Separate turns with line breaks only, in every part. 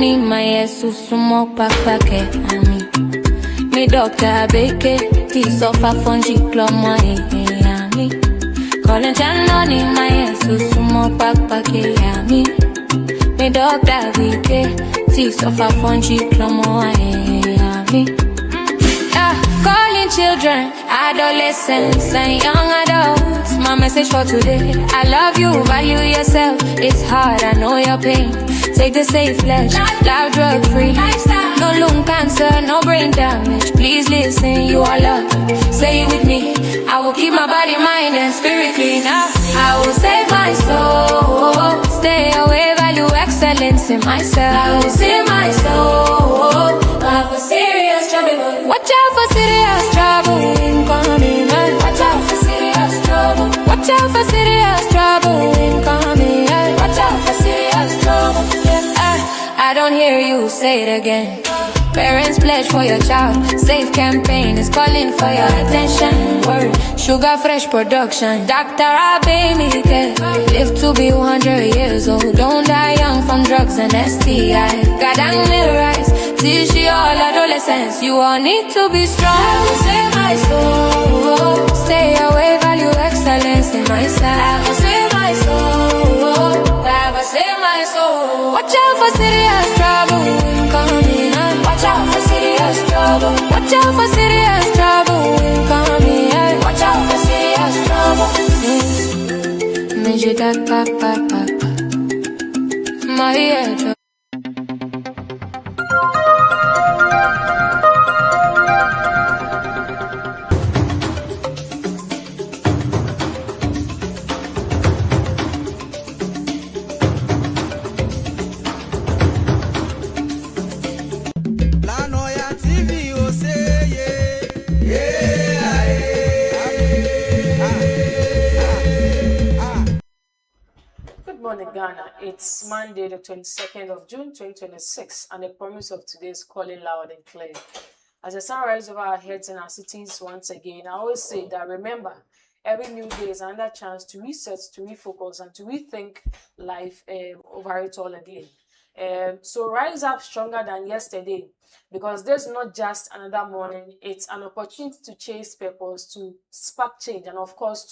noni my sumo pakpake ami. Me doctor beke ti sofa fonji klomo ami. Calling noni my sumo pakpake ami. Me doctor beke ti sofa fonji klomo ami. Calling children, adolescents, and young adults. My message for today: I love you, value yourself. It's hard, I know your pain. Take the safe ledge, live drug free. No lung cancer, no brain damage. Please listen, you are loved. Say it with me. I will keep my body, mind, and spirit clean. I will save my soul. Stay away, value excellence in myself. I will save my soul. Have a serious trouble. Watch out for serious trouble incoming. Watch out for serious trouble. Watch out for serious trouble incoming. Watch out for serious trouble. I don't hear you say it again. Parents pledge for your child. Safe campaign is calling for your attention. Word. Sugar fresh production. Dr. Abe care. Live to be 100 years old. Don't die young from drugs and STI. God and rise. Teach you all adolescents. You all need to be strong. I will save my soul. Stay away, value excellence in myself. I will save my soul. I will save my soul. Watch out for serious trouble incoming. Watch out for serious trouble. Watch out for serious trouble incoming. Watch out for serious trouble. Major that papa. My head.
Noyaa TV, oh say
Good morning, Ghana. It's Monday, the 22nd of June, 2026, and the promise of today is calling loud and clear. As the sun rises over our heads in our cities once again, I always say that remember, every new day is another chance to reset, to refocus, and to rethink life over it all again. So rise up stronger than yesterday, because there's not just another morning, it's an opportunity to chase purpose, to spark change, and of course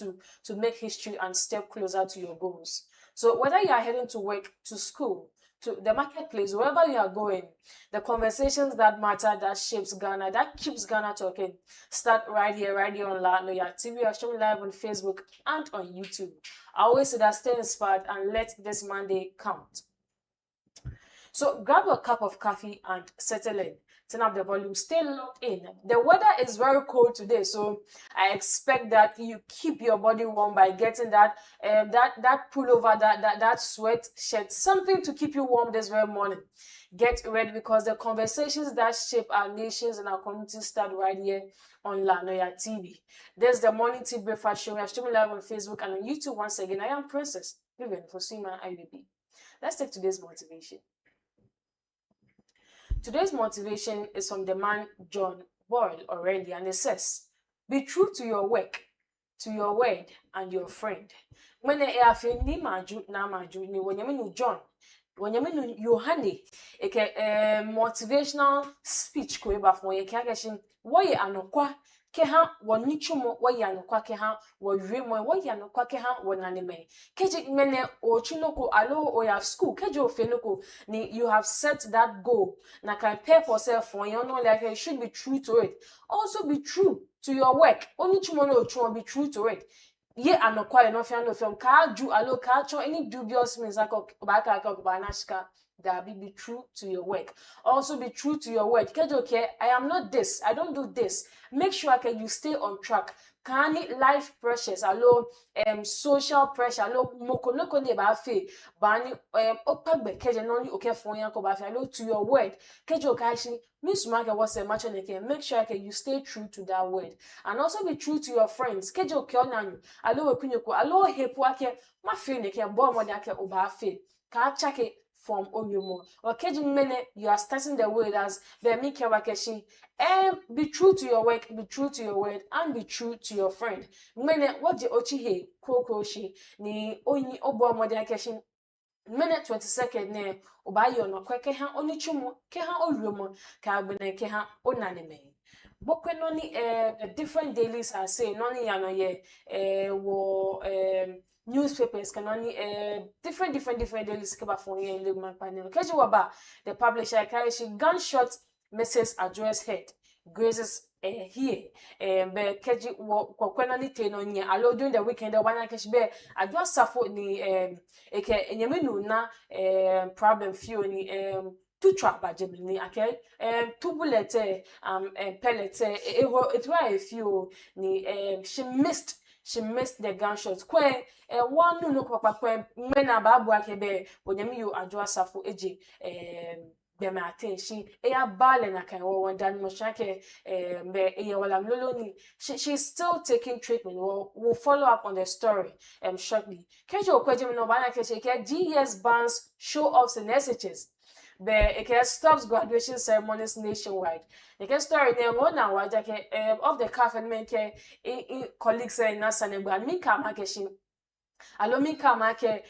to make history and step closer to your goals. So whether you are heading to work, to school, to the marketplace, wherever you are going, the conversations that matter, that shapes Ghana, that keeps Ghana talking, start right here on Noyaa TV. We are streaming live on Facebook and on YouTube. I always say that stay inspired and let this Monday count. So grab a cup of coffee and settle in. Turn up the volume, stay locked in. The weather is very cold today, so I expect that you keep your body warm by getting that pullover, that sweat shirt, something to keep you warm this very morning. Get ready, because the conversations that shape our nations and our communities start right here on Noyaa TV. There's the morning tea breakfast show. We are streaming live on Facebook and on YouTube once again. I am Princess Vivian for Sima IBB. Let's take today's motivation. Today's motivation is from the man John Boyle already, and it says, be true to your work, to your word, and your friend. When I have ni maju na maju ni when you John, when you Yohane, motivational speech ko eba for ye kagashin, why anokwa keha wonichumo why anokwa keha wodwemo why anokwa keha wonaneme keje mene ochunoko alo o ya school keje ofenoko ni you have set that goal na can purpose for you know, like you should be true to it. Also be true to your work. Onichumo no ochumo, be true to it. Ye anokwa no film ka ju alo ka cho any dubious means baka banashka. That be true to your work. Also be true to your word. Okay, I am not this. I don't do this. Make sure you stay on track. Can life pressures, allo social pressure, allo mokonoko ne ba fe bani opagbe keje noni okay for yanko ba fe allo to your word. Kejo kashi Miss Market was a match on again. Make sure you stay true to that word. And also be true to your friends. Kejo kyonanyu allo okunyoko allo hepo ake ma fe ne ke bo mo ake oba fe. Ka chake from Oyumo. Okay, you are starting the word as Bemike Wakeshi. And be true to your work, be true to your word, and be true to your friend. Mene what the ochi he kokoshi ni oni obo mode akeshi minute 22nd ne obayo no kweke ha oni chumu ke ha owuomo ka agbene ke ha onaneme bokwe no ni different dailies are say no ni ya no ye wo newspapers can only different dailies ke ba fon ye in Lagman panel keji waba the publisher carry she gunshot Mrs. address head grazes here be keji wo kwena ni te no nya alo during the weekend wana keshi be adwa safo ni eke enyemenu na problem fio ni two trap budget ni okay two bullet pellet it was a few ni she missed the gunshots kwen one no papa kwen mena babu akebe onyame yo adwa safo eje them attention eya bale na kan wo dan mo shake be eya wala mlolo ni she's still taking treatment. We'll follow up on the story shortly. Kejo okweje no bana keche ke GS bans show offs and messages be it stops graduation ceremonies nationwide. The story ne mo na waja ke of the cafe men ke colleagues na sanegba mi ka makeshin alomi kama ke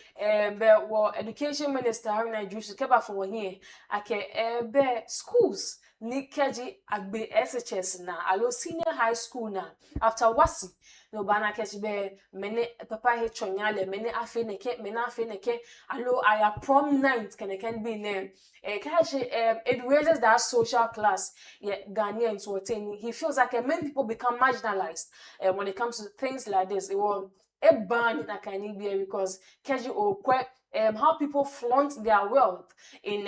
be wo education minister Haruna Idris keba for here ake be schools ni keji agbe SHS na alo senior high school na after wasi no bana keji be mene papa he chonyale mene afe neke alo aya prom night can be ne kaji it raises that social class Ghanaians were saying he feels like many people become marginalized when it comes to things like this. It will a ban that can be because keji okwe how people flaunt their wealth in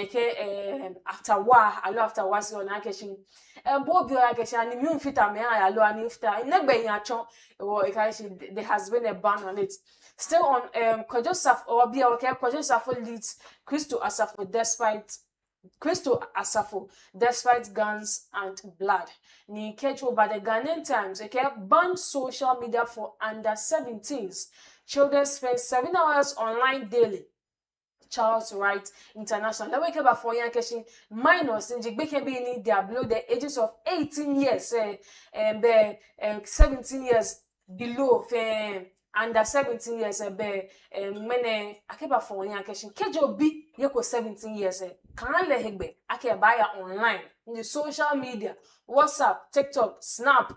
after was on akeshi bobi akeshi and immune fit am alo anifta negbe yacho or there has been a ban on it. Still on Kojosaf or be okay Kojosaf leads Crystal Asafo despite guns and blood. Ni kecho by the Ghanaian Times, banned social media for under 17s. Children spend 7 hours online daily. Child's Rights International. That wake up for young catching minors in Jigbeke being they are below the ages of 18 years, 17 years below under 17 years mene akeba for young catching kejo bi yeko 17 years kan le hegbe ake buy online in the social media WhatsApp, TikTok, Snap,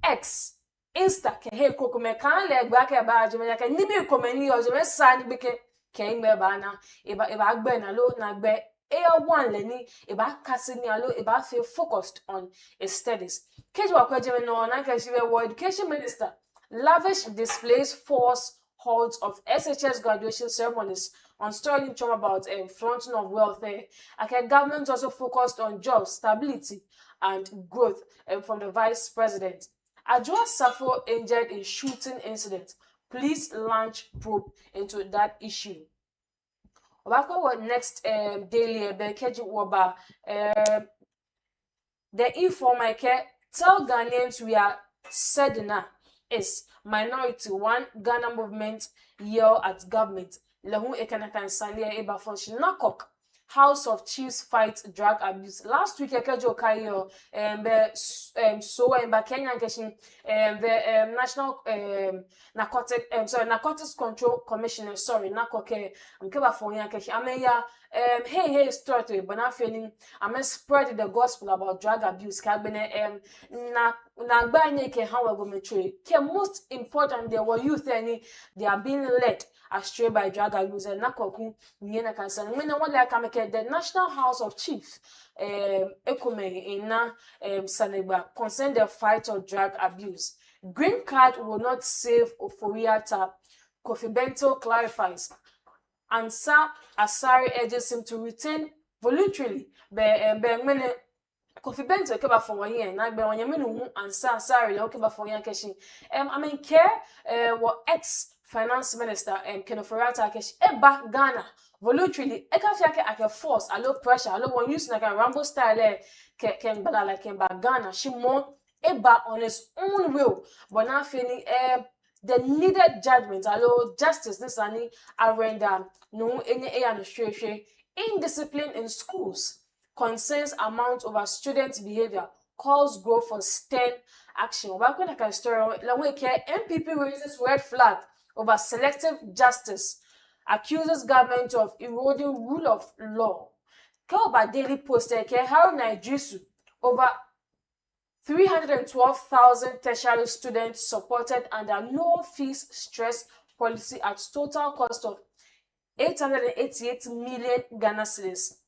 X, Insta ke he koko me kan le gba ke ba je me ke ni bi ko me ni o je me sa ni bi ke ngbe ba na e ba gbe na lo na gbe one le ni e ba kasi ni alo e ba feel focused on his studies. Keji wa kwaje me no na ke shi be education minister lavish displays force holds of SHS graduation ceremonies on story trauma about flaunting of wealth. Government also focused on job stability and growth from the vice president. Adjoa Safo injured in shooting incident. Police launch probe into that issue. What next daily Keji Waba the informal care tell Ghanaians we are Sedna is minority one Ghana movement yell at government. Lahu Ekanakan Sandia Eba function Nakok House of Chiefs fight drug abuse. Last week Kejo Kayo so in Kenya Keshin the National Narcotics Control Commissioner Nakoke Keba for Yankesh Ameya hey start to but not feeling I'm spread the gospel about drug abuse kabene na gbanye ke how we metro ke most important they were youth any they are being led astray by drug abuse and nakoku nyena kansan when one like the National House of Chiefs ekume ina sanegba concern the fight of drug abuse. Green card will not save Ophoria tap. Kofi Bento clarifies. Ansa Asari urges him to return voluntarily. Mene Kofi Bento keba for 1 year. Na be wanya menu Ansa Asari la keba for 1 year keshi. I mean care what ex finance minister Kenofurata keshi eba Ghana voluntarily. Eka fiake ake force alo pressure alo one use na Rambo style ken bala like Ghana. She more eba on his own will. But now feeling the needed judgment, allow justice, this any arenda, no any administration, indiscipline in schools, concerns amount over students' behavior, calls growth for stern action. Back when I can story, MPP raises red flag over selective justice accuses government of eroding rule of law. Kelba Daily posted Harry Naijisu over 312,000 tertiary students supported under no fees stress policy at total cost of 888 million Ghana cedis.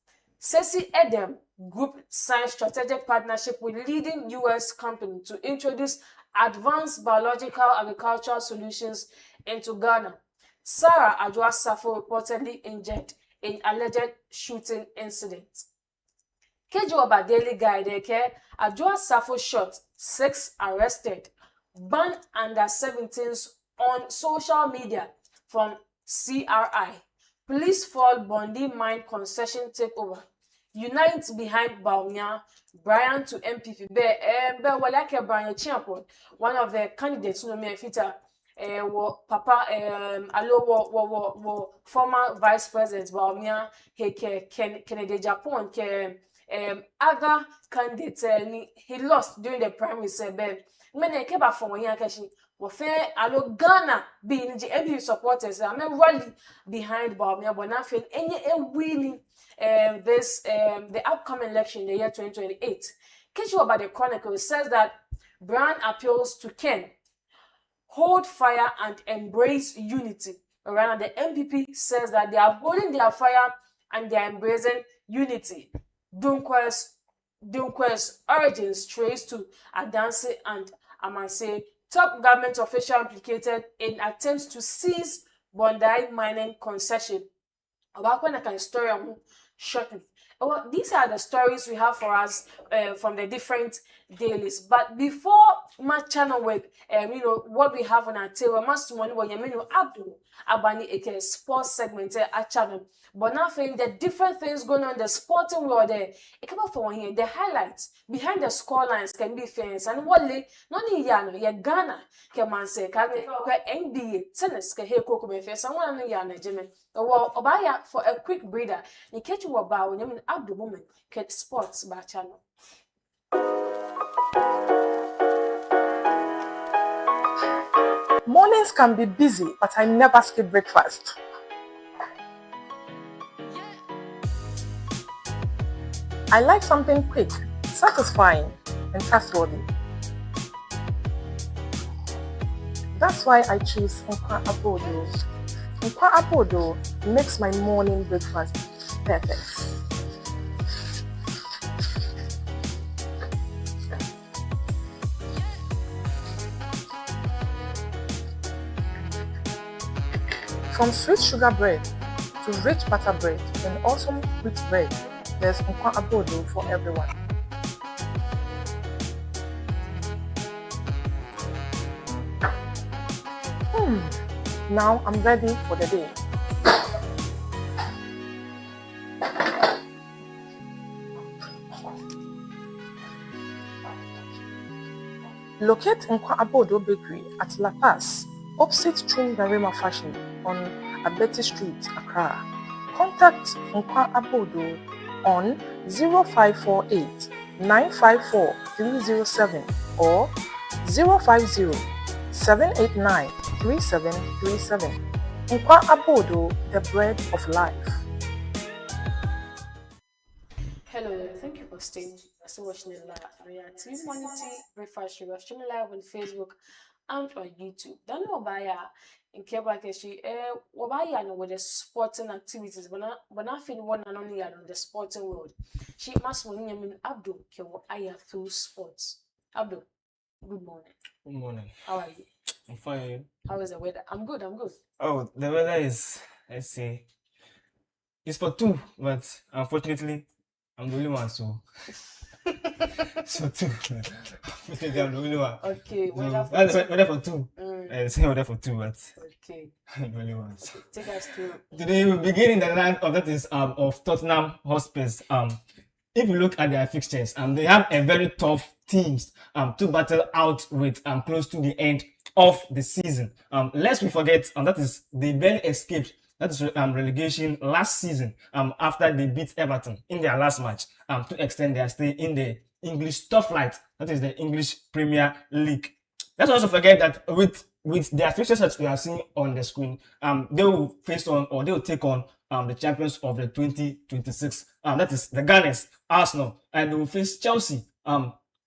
Sesi Edem Group signed strategic partnership with leading US company to introduce advanced biological agricultural solutions into Ghana. Sarah Adwa Safo reportedly injured in alleged shooting incident. Kejoba Daily Guide Adwa Safo shot, 6 arrested. Ban under 17s on social media from CRI. Police fall Bondi mine concession takeover. Unite behind Baumia, Brian to MPP. Walake Brian Chiampon, one of the candidates no me fita. Papa alo former vice president Baumia Kennedy Japan other candidates he lost during the primaries many came back from here kashi wofe alo Ghana being the MPP supporters rally behind Baumia but nothing any winning the upcoming election in the year 2028. Keshi about the Chronicle says that Brian appeals to Ken hold fire and embrace unity. Around the MPP says that they are holding their fire and they are embracing unity. Dunkwe's origins trace to Adanse and Amanse, top government official implicated in attempts to seize Bondi mining concession. About when I can story shortly. Well, these are the stories we have for us from the different dailies. But before my channel with what we have on our table, must one when you Abdul Abani a sports segment at channel. But nothing the different things going on in the sporting world there. It come up for one here. The highlights behind the score lines can be famous and what they not in Yano, ya Ghana can man say can NBA tennis can hear Coco Befe, someone in Yana Jimmy. Well, Obaya for a quick breather. In catch you about when you Abdul woman get sports by channel.
Mornings can be busy, but I never skip breakfast. I like something quick, satisfying, and trustworthy. That's why I choose Nkwa Abodo. Nkwa Abodo makes my morning breakfast perfect. From sweet sugar bread to rich butter bread and awesome wheat bread, there's Nkwa Abodo for everyone. Now I'm ready for the day. Locate Nkwa Abodo Bakery at La Paz, opposite Twin Garema Fashion on Abeti Street, Accra. Contact Nkwa Abodo on 0548 954 307 or 050 789 3737. Nkwa Abodo, the bread of life.
Hello, thank you for staying. Still watching it live. Noyaa Tv Breakfast Show. We're streaming live on Facebook and on YouTube. Don't know about in Keba Keshi, Wabaya with the sporting activities, but not feeling one and only on the sporting world. She must mean Abdul Kewa Aya through sports. Abdul, good morning.
Good morning.
How are you?
I'm fine.
How is the weather? I'm good.
Oh, the weather is, let's see, it's for two, but unfortunately, I'm the only one, so. So two. Unfortunately, I'm the only one.
Okay,
weather for two. Same weather for two, but
okay.
I'm the only one. So.
Take us through.
Today we begin in the land of Tottenham Hotspurs. If you look at their fixtures, they have a very tough teams to battle out with close to the end of the season. Lest we forget, that is they barely escaped. That is relegation last season after they beat Everton in their last match to extend their stay in the English top flight. That is the English Premier League. Let's also forget that with with their fixtures that we are seeing on the screen, they will face on, or they will take on the champions of the 2026. That is the Gunners, Arsenal, and they will face Chelsea,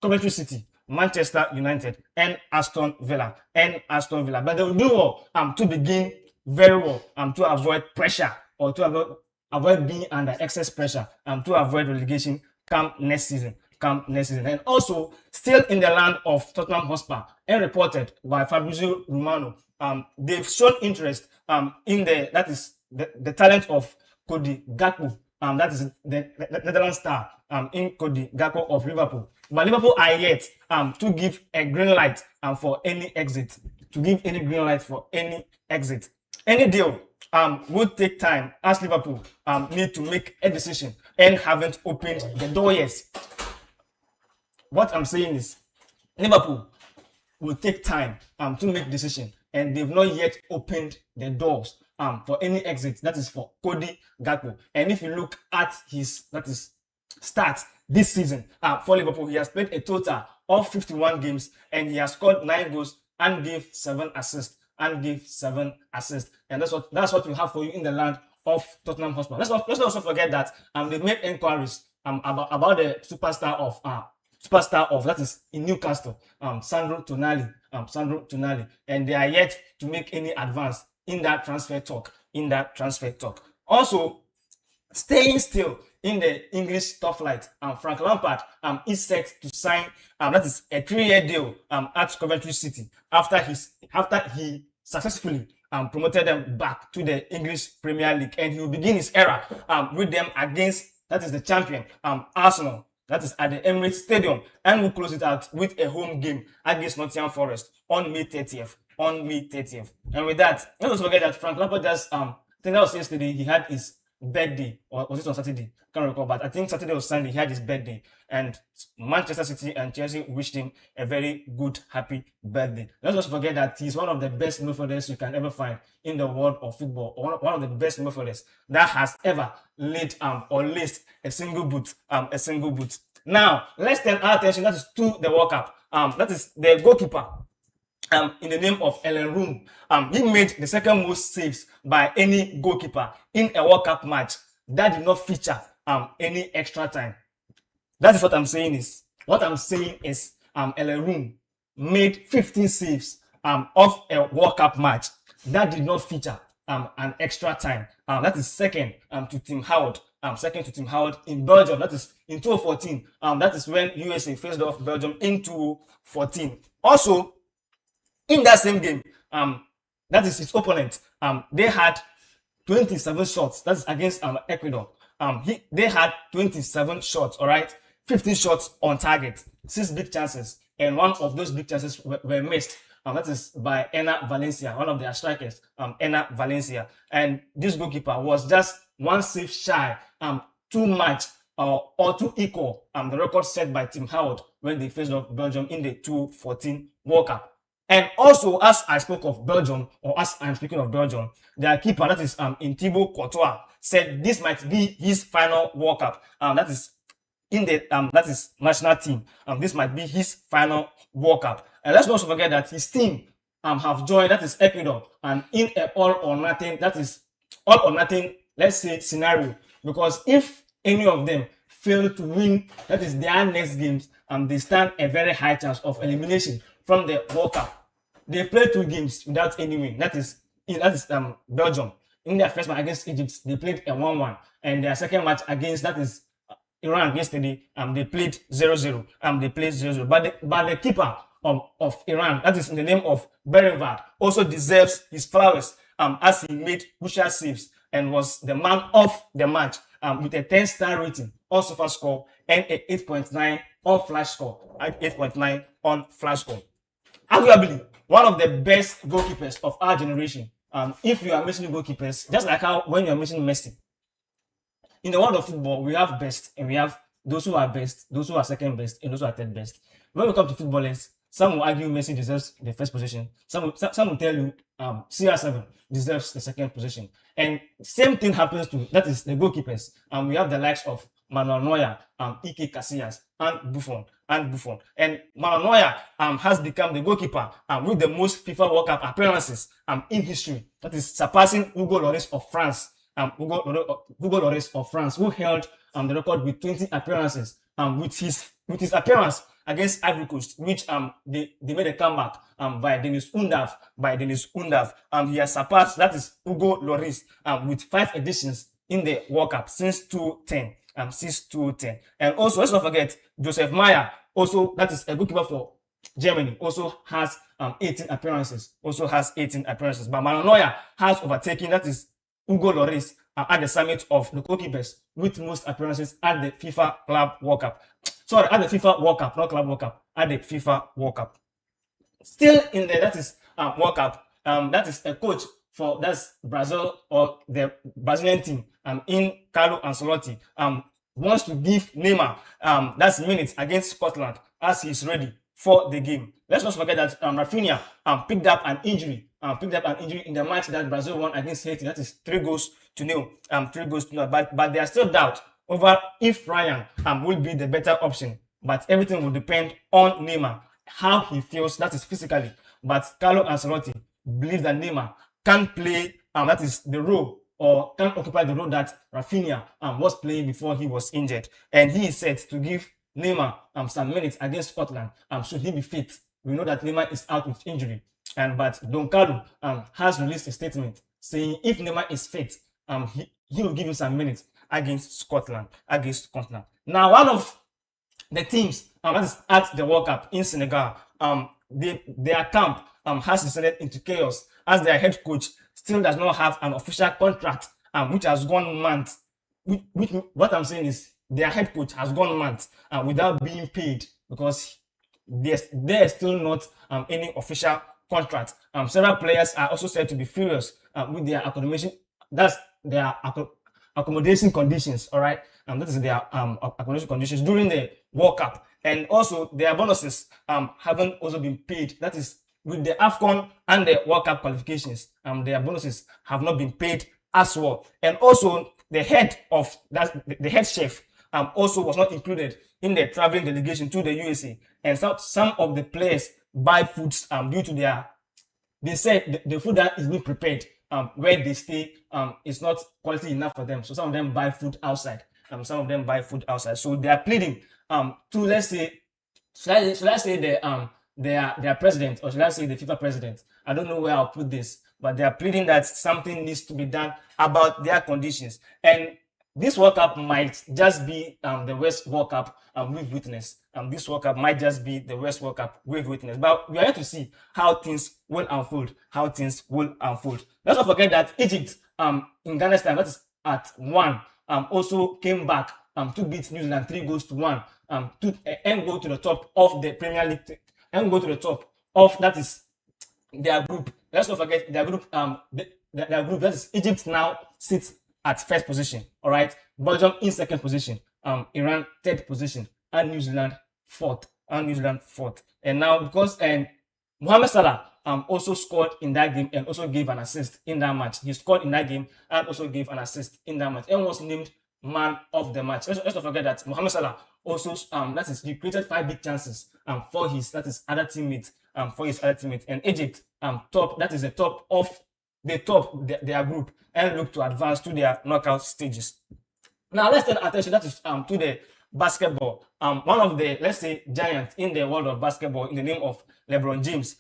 Coventry City, Manchester United, and Aston Villa. But they will do well to begin very well to avoid pressure, or to avoid being under excess pressure, to avoid relegation come next season. And also, still in the land of Tottenham Hotspur, and reported by Fabrizio Romano, they've shown interest in the talent of Cody Gakpo. That is the Netherlands star in Cody Gakpo of Liverpool. But Liverpool are yet to give a green light for any exit. Any deal would take time, as Liverpool need to make a decision and haven't opened the door yet. What I'm saying is, Liverpool will take time to make decision, and they've not yet opened the doors for any exit. That is for Cody Gakpo. And if you look at his stats this season for Liverpool, he has played a total of 51 games, and he has scored 9 goals and gave 7 assists. And that's what we have for you in the land of Tottenham Hotspur. Let's not also forget that they've made inquiries about the superstar of that is in Newcastle, Sandro Tonali, and they are yet to make any advance in that transfer talk. Also, staying still in the English top flight, Frank Lampard is set to sign that is a 3-year deal at Coventry City after he successfully promoted them back to the English Premier League, and he will begin his era with them against the champion Arsenal. That is at the Emirates Stadium, and we'll close it out with a home game against Nottingham Forest on May 30th. And with that, let's also forget that Frank Lampard just I think that was yesterday, he had his birthday, or was it on Saturday? I can't recall, but I think Saturday or Sunday he had his birthday, and Manchester City and Chelsea wished him a very good, happy birthday. Let's also forget that he's one of the best midfielders you can ever find in the world of football, or one of the best midfielders that has ever laid or laced a single boot. Now let's turn our attention to the World Cup. That is the goalkeeper. In the name of Ellen Room. He made the second most saves by any goalkeeper in a World Cup match that did not feature any extra time. That is what I'm saying is. Ellen Room made 15 saves of a World Cup match that did not feature an extra time. That is second to Tim Howard. In Belgium. That is in 2014. That is when USA faced off Belgium in 2014. Also, in that same game, that is his opponent. They had 27 shots. That's against Ecuador. They had 27 shots. All right, 15 shots on target, 6 big chances, and one of those big chances were missed. That is by Enner Valencia, one of their strikers. Enner Valencia, and this goalkeeper was just 1 save shy, too much or too equal the record set by Tim Howard when they faced off Belgium in the 2014 World Cup. And also, as I spoke of Belgium, or as I'm speaking of Belgium, their keeper, that is Thibaut Courtois, said this might be his final World Cup. That is in the that is national team. This might be his final World Cup. And let's not also forget that his team have joined, that is Ecuador, and in a all or nothing, let's say, scenario. Because if any of them fail to win, that is their next games, they stand a very high chance of elimination from the World Cup. They played 2 games without any win. That is Belgium. In their first match against Egypt, they played a 1-1, and their second match against Iran yesterday, they played 0-0. But the keeper of Iran, that is in the name of Berenvard, also deserves his flowers as he made crucial saves and was the man of the match with a 10-star rating on SofaScore and a 8.9 on Flash Score. Arguably one of the best goalkeepers of our generation. If you are mentioning goalkeepers, just like how when you are mentioning Messi, in the world of football, we have best and we have those who are best, those who are second best, and those who are third best. When we come to footballers, some will argue Messi deserves the first position. Some will tell you CR7 deserves the second position. And same thing happens to, that is, the goalkeepers. We have the likes of Manuel Neuer, Ike Casillas, and Buffon. And Manuel Neuer has become the goalkeeper with the most FIFA World Cup appearances in history. That is surpassing Hugo Lloris of France. Hugo Lloris of France, who held the record with 20 appearances with his appearance against Ivory Coast, which they made a comeback by Denis Undav. He has surpassed, that is Hugo Lloris, with 5 editions in the World Cup since 2010. And also, let's not forget Joseph Meyer, also that is a goalkeeper for Germany, also has 18 appearances. But Manuel Neuer has overtaken, that is Hugo Lloris, at the summit of the goalkeepers with most appearances at the FIFA Club World Cup. Sorry, at the FIFA World Cup, not Club World Cup, at the FIFA World Cup. Still in there, that is World Cup. That is a coach for that's Brazil, or the Brazilian team. In Carlo Ancelotti wants to give Neymar that's minutes against Scotland as he's ready for the game. Let's not forget that Rafinha picked up an injury in the match that Brazil won against Haiti. That is 3-0. But there are still doubts over if Ryan will be the better option. But everything will depend on Neymar, how he feels, that is physically. But Carlo Ancelotti believes that Neymar can play that is the role, or can occupy the role that Rafinha was playing before he was injured. And he is set to give Neymar some minutes against Scotland should he be fit. We know that Neymar is out with injury. But Don Carlo has released a statement saying if Neymar is fit, he will give him some minutes against Scotland. Now, one of the teams that is at the World Cup in Senegal, their camp has descended into chaos as their head coach still does not have an official contract, which has gone months. What I'm saying is their head coach has gone months without being paid because there is still not any official contract. Several players are also said to be furious with their accommodation conditions. All right, that is their accommodation conditions during the World Cup, and also their bonuses haven't also been paid. That is with the AFCON and the World Cup qualifications. Their bonuses have not been paid as well, and also the head chef also was not included in the traveling delegation to the USA, and some of the players buy foods due to they said the food that is being prepared where they stay is not quality enough for them. So some of them buy food outside. So they are pleading to, let's say, should I say their president, or should I say the FIFA president? I don't know where I'll put this, but they are pleading that something needs to be done about their conditions. And this World Cup might just be the worst World Cup we've witnessed. This World Cup might just be the worst World Cup we've witnessed. But we are here to see how things will unfold. Let's not forget that Egypt in Ghana's time, that is at 1, also came back to beat New Zealand 3-1 and go to the top of the Premier League and go to the top of, that is their group. Let's not forget their group. Their group, that is Egypt, now sits at first position. All right, Belgium in second position, Iran third position, and New Zealand fourth. And now because Mohamed Salah also scored in that game and also gave an assist in that match. He scored in that game and also gave an assist in that match and was named man of the match. Let's not forget that Mohamed Salah also he created 5 big chances for his other teammates and Egypt top, that is the top of their group, and look to advance to their knockout stages. Now let's turn attention, that is to the basketball. One of the, let's say, giants in the world of basketball in the name of LeBron James,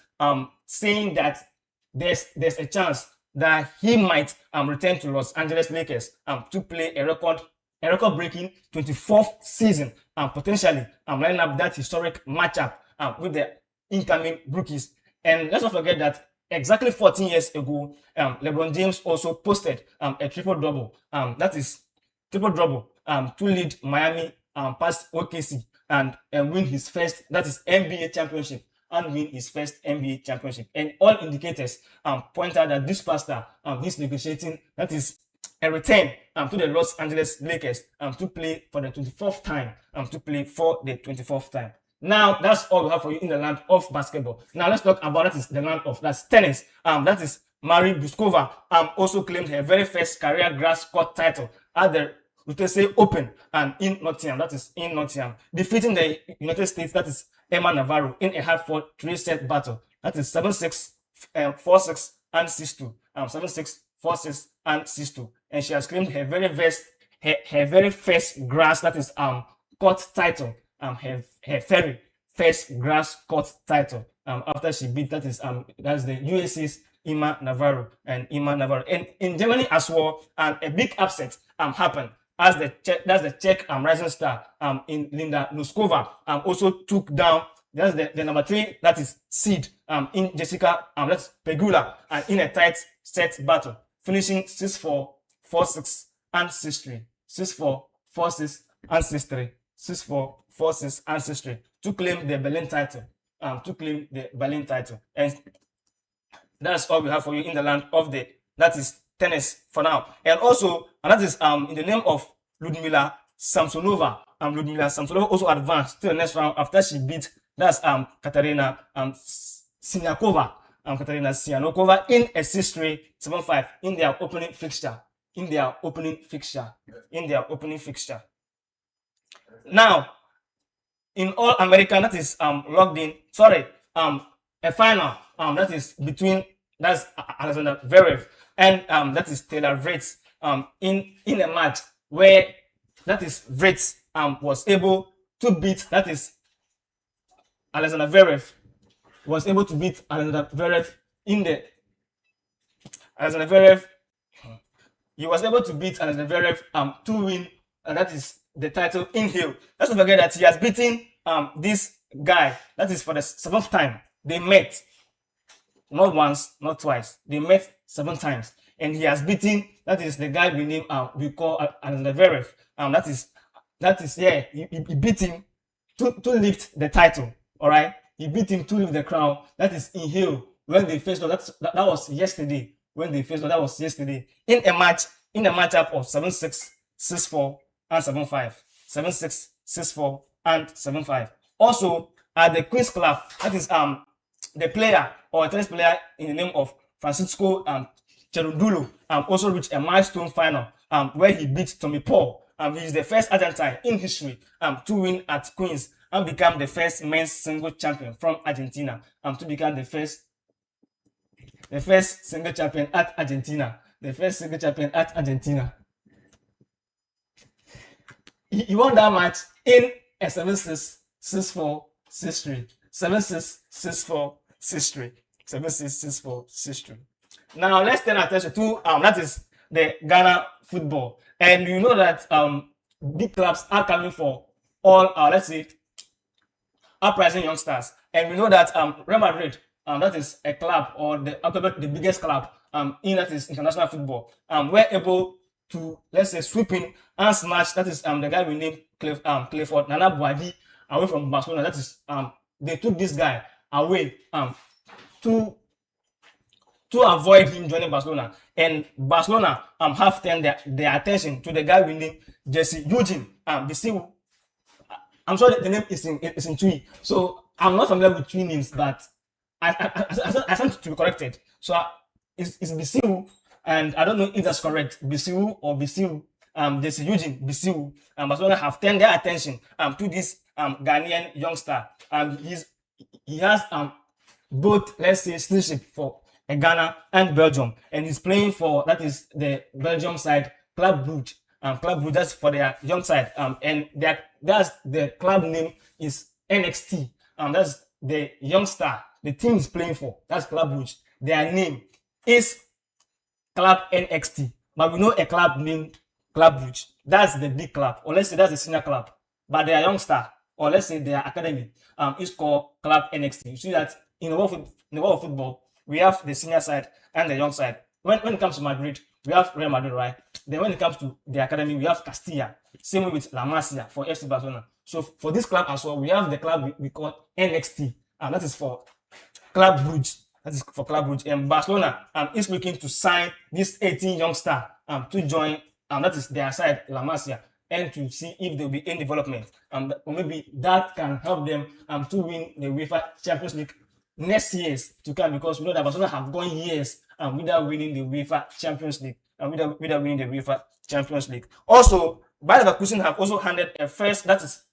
saying that there's a chance that he might return to Los Angeles Lakers to play a record-breaking 24th season, potentially lining up that historic matchup with the incoming rookies. And let's not forget that exactly 14 years ago, LeBron James also posted a triple-double. That is triple-double to lead Miami past OKC and win his first, that is NBA championship, and win his first NBA championship. And all indicators point out that this pastor is negotiating, that is a return to the Los Angeles Lakers to play for the 24th time. Now, that's all we have for you in the land of basketball. Now, let's talk about the land of tennis. That is Marie Buskova also claimed her very first career grass court title at the Utese Open and in Nottingham, that is in Nottingham, defeating the United States, that is Emma Navarro, in a hard-fought 3-set battle. That is 7-6, 4-6, and 6-2. 7-6, 4-6, and 6-2. And she has claimed her very first grass, that is court title. Her very first grass court title. After she beat, that's the USA's Emma Navarro. And in Germany as well, a big upset happened as the Czech rising star in Linda Noskova also took down the number 3, that is seed in Jessica that's Pegula, and in a tight set battle, finishing 6-4, 4-6, and 6-3. 6-4, 4-6, and 6-3. 6-4, 4-6, and 6-3 to claim the Berlin title. And that's all we have for you in the land of that is tennis for now. And also, and that is in the name of Ludmila Samsonova. Ludmila Samsonova also advanced to the next round after she beat Katarina Siniakova. Katarina Siniakova in a 6-3, 7-5 in their opening fixture. Now, in All American, that is logged in. A final that is between Alexander Zverev and that is Taylor Fritz in a match where that is Fritz was able to beat, that is Alexander Zverev was able to beat Alexander Zverev he was able to beat Alexander Zverev to win, and that is the title in Hill. Let's not forget that he has beaten this guy, that is for the 7th time. They met, not once, not twice. They met 7 times, and he has beaten, that is the guy we call Alexander Zverev. He beat him to lift the title. All right, he beat him to lift the crown. That is in Hill when they faced. That was yesterday. When they faced, that was yesterday in a matchup of 7-6, 6-4, and 7-5. 7-6, 6-4, and 7-5. Also, at the Queen's Club, that is the player or a tennis player in the name of Francisco Cherundolo also reached a milestone final where he beat Tommy Paul. He is the first Argentine in history to win at Queen's and become the first men's single champion from Argentina. To become the first single champion at Argentina. The first single champion at Argentina. He won that match in a 7-6, 6-4, 6-3. 7-6, 6-4, 6-3. 7-6, 6-4, 6-3. Now let's turn our attention to that is the Ghana football. And you know that big clubs are coming for all let's say uprising youngsters. And we know that Real Madrid, that is a club or the biggest club in that is international football. We're able to, let's say, sweep in and snatch, that is the guy we named Clifford Nana Boadi away from Barcelona. That is they took this guy away to avoid him joining Barcelona. And Barcelona have turned their attention to the guy we named Jesse Eugene Bisiu. I'm sure that the name is in Twi, so I'm not familiar with Twi names, but I sent to be corrected. So it's Bisiu, and I don't know if that's correct, Bisiu or Bisiu. Jesse Eugene Bisiu. Barcelona have turned their attention to this Ghanaian youngster. He has both, let's say, citizenship for Ghana and Belgium, and he's playing for, that is the Belgium side, Club Brugge. Club Brugge, that's for their young side, and that's the club name is NXT. That's the youngster the team is playing for. That's Club Brugge. Their name is Club NXT, but we know a club named Club Brugge. That's the big club, or let's say that's the senior club. But their youngster, or let's say their academy, is called Club NXT. You see that in the world of football, we have the senior side and the young side. When it comes to Madrid, we have Real Madrid, right? Then when it comes to the academy, we have Castilla. Same way with La Masia for FC Barcelona. So for this club as well, we have the club we call NXT, and that is for Club Brugge. That is for Club Brugge. And Barcelona is looking to sign this 18 youngster to join. That is their side, La Masia, and to see if there will be any development. Or maybe that can help them to win the UEFA Champions League next years to come, because we know that Barcelona have gone years without winning the UEFA Champions League. Without winning the UEFA Champions League. Also, Bayer Leverkusen have also handed a first, that is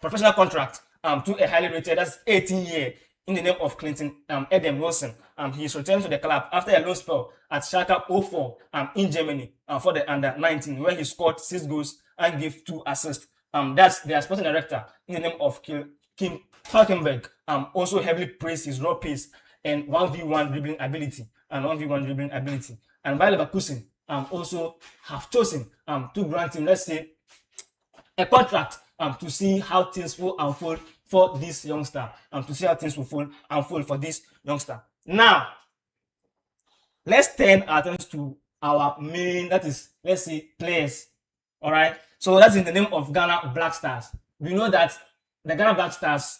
professional contract to a highly rated, that's 18-year, in the name of Clinton Eden Wilson. He is returning to the club after a low spell at Schalke 04 in Germany for the under-19, where he scored 6 goals and gave 2 assists. That's their sporting director in the name of Kim Falkenberg. Also heavily praised his raw pace and 1v1 dribbling ability and Bayer Leverkusen also have chosen to grant him, let's say, a contract to see how things will unfold for this youngster. For this youngster. Now, let's turn our attention to our main, that is, let's say, players. All right. So that's in the name of Ghana Black Stars. We know that the Ghana Black Stars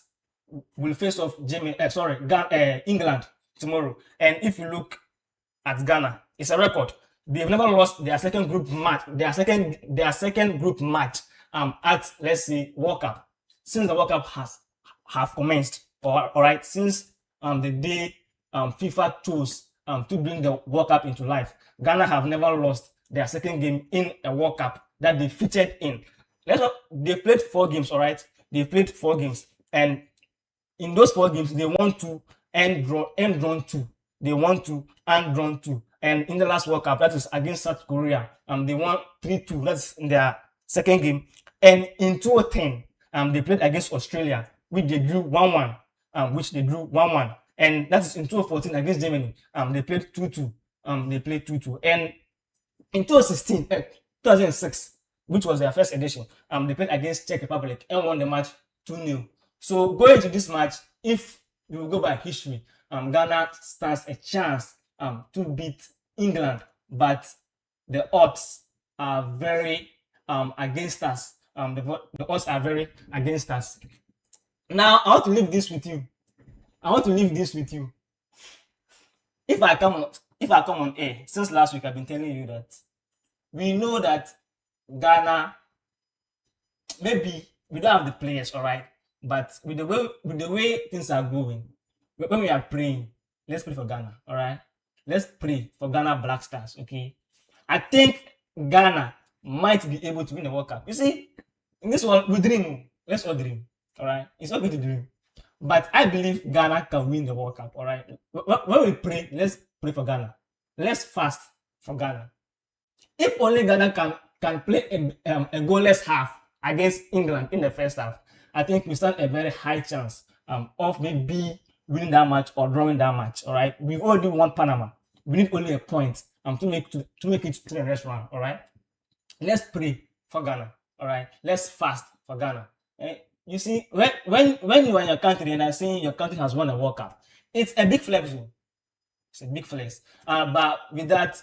will face off England tomorrow. And if you look at Ghana, it's a record. They've never lost their second group match. Their second group match at, let's say, World Cup, since the World Cup have commenced. All right, since the day FIFA chose to bring the World Cup into life, Ghana have never lost their second game in a World Cup that they featured in. They've played 4 games. All right, they've played 4 games, and in those 4 games, they want to end drawn 2. They want to end drawn 2. And in the last World Cup, that is against South Korea, they won 3-2. That's in their second game. And in 2010, they played against Australia, which they drew 1-1. And that is in 2014 against Germany. They played 2-2. And in 2006, which was their first edition, they played against Czech Republic and won the match 2-0. So going to this match, if you will go by history, Ghana stands a chance to beat England, but the odds are very against us. The odds are very against us. Now, I want to leave this with you. If I come on air, since last week I've been telling you that we know that Ghana, maybe we don't have the players, all right, but with the way things are going, when we are praying, let's pray for Ghana, all right? Let's pray for Ghana Black Stars, okay? I think Ghana might be able to win the World Cup. You see, in this one, we dream. Let's all dream, all right? It's okay to dream. But I believe Ghana can win the World Cup, all right? When we pray, let's pray for Ghana. Let's fast for Ghana. If only Ghana can play a goalless half against England in the first half, I think we stand a very high chance of maybe winning that match or drawing that match, all right? We've already won Panama. We need only a point to make it to the next round, all right? Let's pray for Ghana, all right? Let's fast for Ghana. You see, when you are in your country and I'm saying your country has won a World Cup, it's a big flex. It's a big flex. But with that,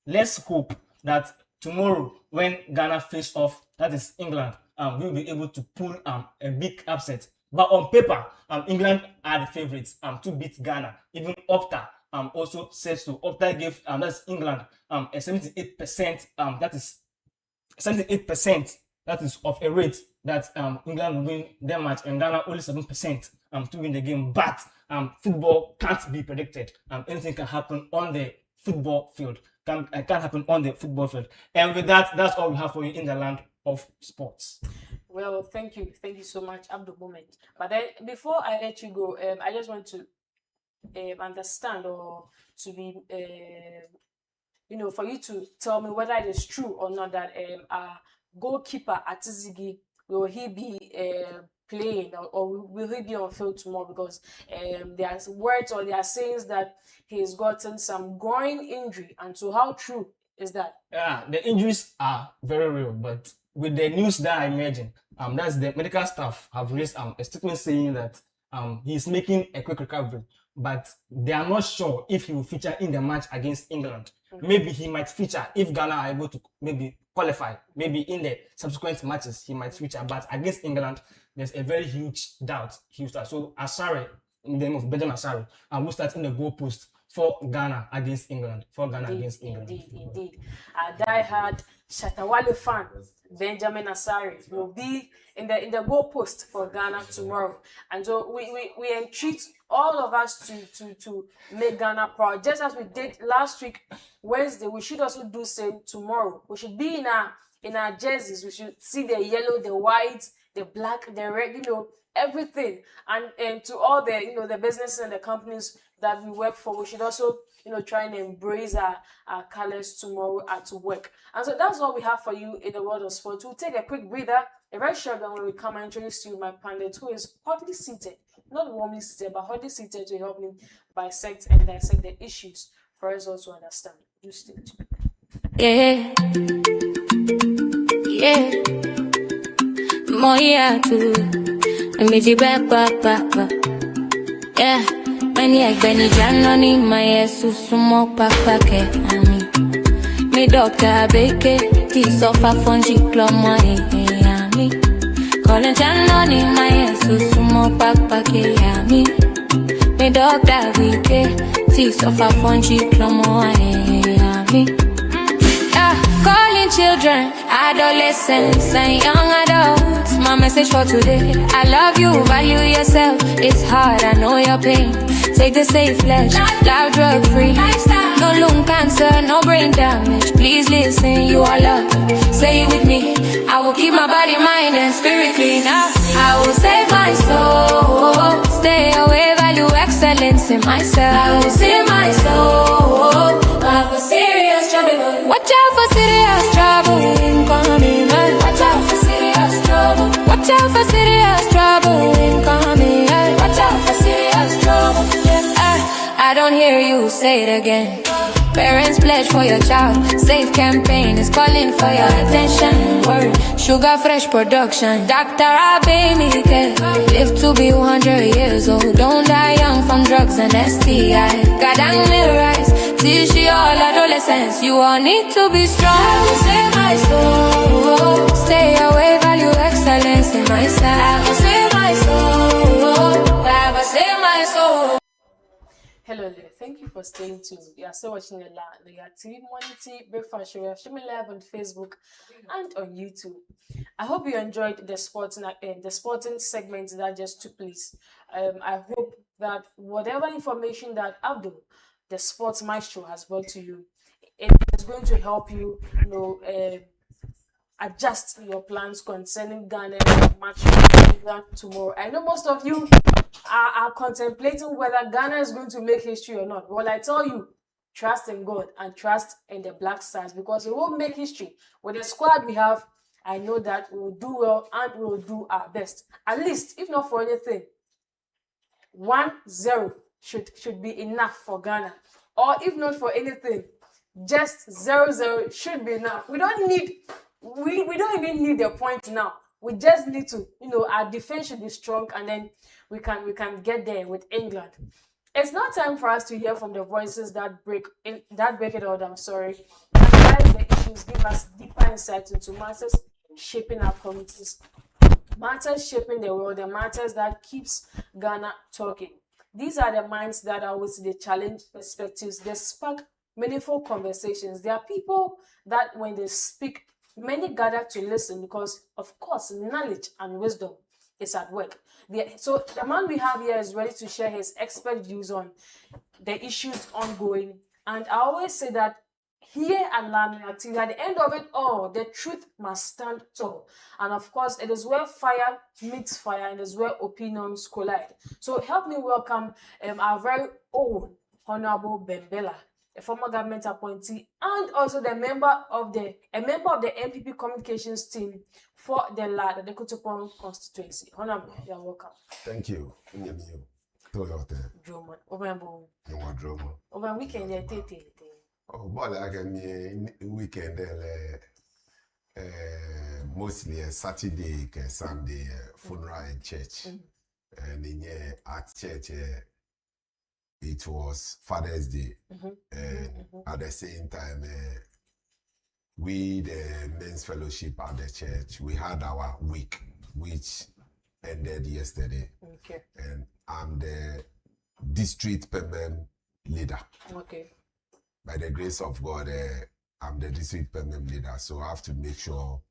let's hope that tomorrow when Ghana face off, that is England, we'll be able to pull a big upset. But on paper, England are the favorites to beat Ghana. Even Opta also says so. Opta gave that's England a 78%. That is 78%. That is of a rate that England will win their match, and Ghana only 7% to win the game. But football can't be predicted. Anything can happen on the football field. Can happen on the football field. And with that, that's all we have for you in the land of sports.
Well, thank you so much, Abdul Moment. But then, before I let you go, I just want to understand, or to be, for you to tell me whether it is true or not that our goalkeeper Atizigi, will he be playing, or will he be on field tomorrow? Because there's words, or there are sayings that he's gotten some groin injury, and so how true is that?
Yeah, the injuries are very real, but with the news that I imagine, that's the medical staff have released a statement saying that he's making a quick recovery, but they are not sure if he will feature in the match against England. Maybe he might feature if Ghana are able to maybe qualify. Maybe in the subsequent matches he might feature, but against England there's a very huge doubt he will start. So Asare, in the name of Benjamin Asare, will start in the goalpost for Ghana against England.
Indeed. A die-hard Shatawale fan, Benjamin Asare, will be in the goalpost for Ghana tomorrow. And so we entreat all of us to make Ghana proud, just as we did last week, Wednesday. We should also do same tomorrow. We should be In our jerseys, we should see the yellow, the white, the black, the red, everything. And to all the, the businesses and the companies that we work for, we should also, try and embrace our colors tomorrow at work. And so that's what we have for you in the world of sports. We'll take a quick breather, a very short one, when we come and introduce to you my pundit, who is hotly seated, not warmly seated, but hotly seated to help me bisect and dissect the issues for us also to understand. Do stay tuned.
Yeah, yeah, Noyaa Tv, me di back, yeah. Many like Benny Janoni, my Jesus, sumo pakpake, me doctor beke, ti sofa fonji kloma, me calling Janoni, my Jesus, sumo pakpake, me doctor beke, ti sofa fonji kloma, me. Calling children, adolescents, and young adults. My message for today: I love you, value yourself. It's hard, I know your pain. Take the safe ledge, live drug free. No lung cancer, no brain damage. Please listen, you are loved. Say it with me. I will keep my body, mind, and spirit clean. I will save my soul. Stay away, value excellence in myself. I will save my soul. I have a serious trouble. Watch out for serious trouble incoming. Watch out for serious trouble. Watch out for serious trouble incoming. Watch out for serious trouble. I don't hear you say it again. Parents pledge for your child. Safe campaign is calling for your attention. Word, Sugar Fresh production. Dr. Abemike. Live to be 100 years old. Don't die young from drugs and STI. God and little rise. Teach you all adolescents. You all need to be strong. I will save my soul. Stay away, value excellence in myself. I will save my soul. I will save my soul.
Hello there, thank you for staying tuned. You are still watching the Noyaa TV Morning Breakfast Show. We are streaming live on Facebook and on YouTube. I hope you enjoyed the sporting segment that just took place. I hope that whatever information that Abdul, the sports maestro, has brought to you, it is going to help you, adjust your plans concerning Ghana match tomorrow. I know most of you are contemplating whether Ghana is going to make history or not. Well, I tell you, trust in God and trust in the Black Stars, because we won't make history. With the squad we have, I know that we will do well and we will do our best. At least, if not for anything, 1-0 should be enough for Ghana. Or if not for anything, just 0-0 should be enough. We don't even need the point now. We just need to, our defense should be strong, and then we can get there with England. It's not time for us to hear from the voices that break it all down. Sorry, analyze the issues, give us deeper insight into matters shaping our communities, matters shaping the world, the matters that keeps Ghana talking. These are the minds that always the challenge perspectives. They spark meaningful conversations. There are people that when they speak, many gather to listen because, of course, knowledge and wisdom is at work. So the man we have here is ready to share his expert views on the issues ongoing. And I always say that here at Noyaa TV, at the end of it all, the truth must stand tall. And of course, it is where fire meets fire, and it is where opinions collide. So help me welcome our very own Honorable Bembela, a former government appointee, and also a member of the MPP communications team for the LAD, the Kutupon constituency. Honorable, you are welcome.
Thank you.
Over weekend,
oh, but I can weekend mostly a Saturday, Sunday funeral in church, and in at church. It was Father's Day, and at the same time, we, the men's fellowship at the church, we had our week, which ended yesterday.
Okay.
And I'm the district payment leader.
Okay.
By the grace of God, I'm the district payment leader, so I have to make sure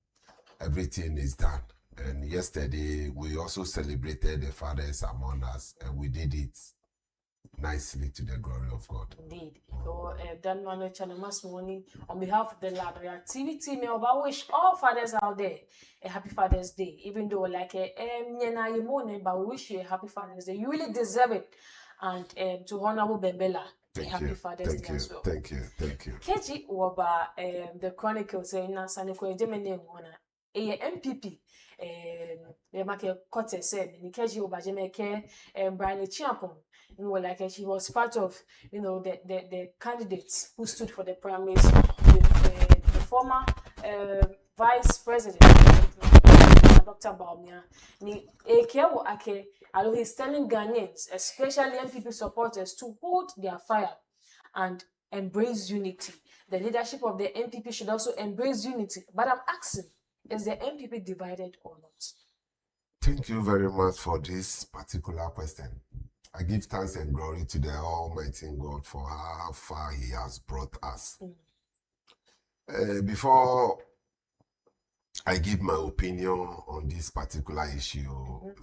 everything is done. And yesterday, we also celebrated the fathers among us, and we did it nicely to the glory of God.
Indeed. So, Dan Mano Channel Mass Morning, on behalf of the Noyaa TV team, I wish all fathers out there a happy Father's Day. Even though, like, but we wish you a happy Father's Day. You really deserve it. And to Honorable Bembela, a happy Father's Day as well.
Thank you.
Keji Waba, the Chronicles saying, Saniko, Gemini, a MPP. Make Cote said, Nikeji Oba Jamaica, Brian Chiampon. Like she was part of, the candidates who stood for the primaries with the former vice president, Dr. Baumia. He's telling Ghanaians, especially MPP supporters, to hold their fire and embrace unity. The leadership of the MPP should also embrace unity. But I'm asking, is the MPP divided or not?
Thank you very much for this particular question. I give thanks and glory to the Almighty God for how far He has brought us. Before I give my opinion on this particular issue,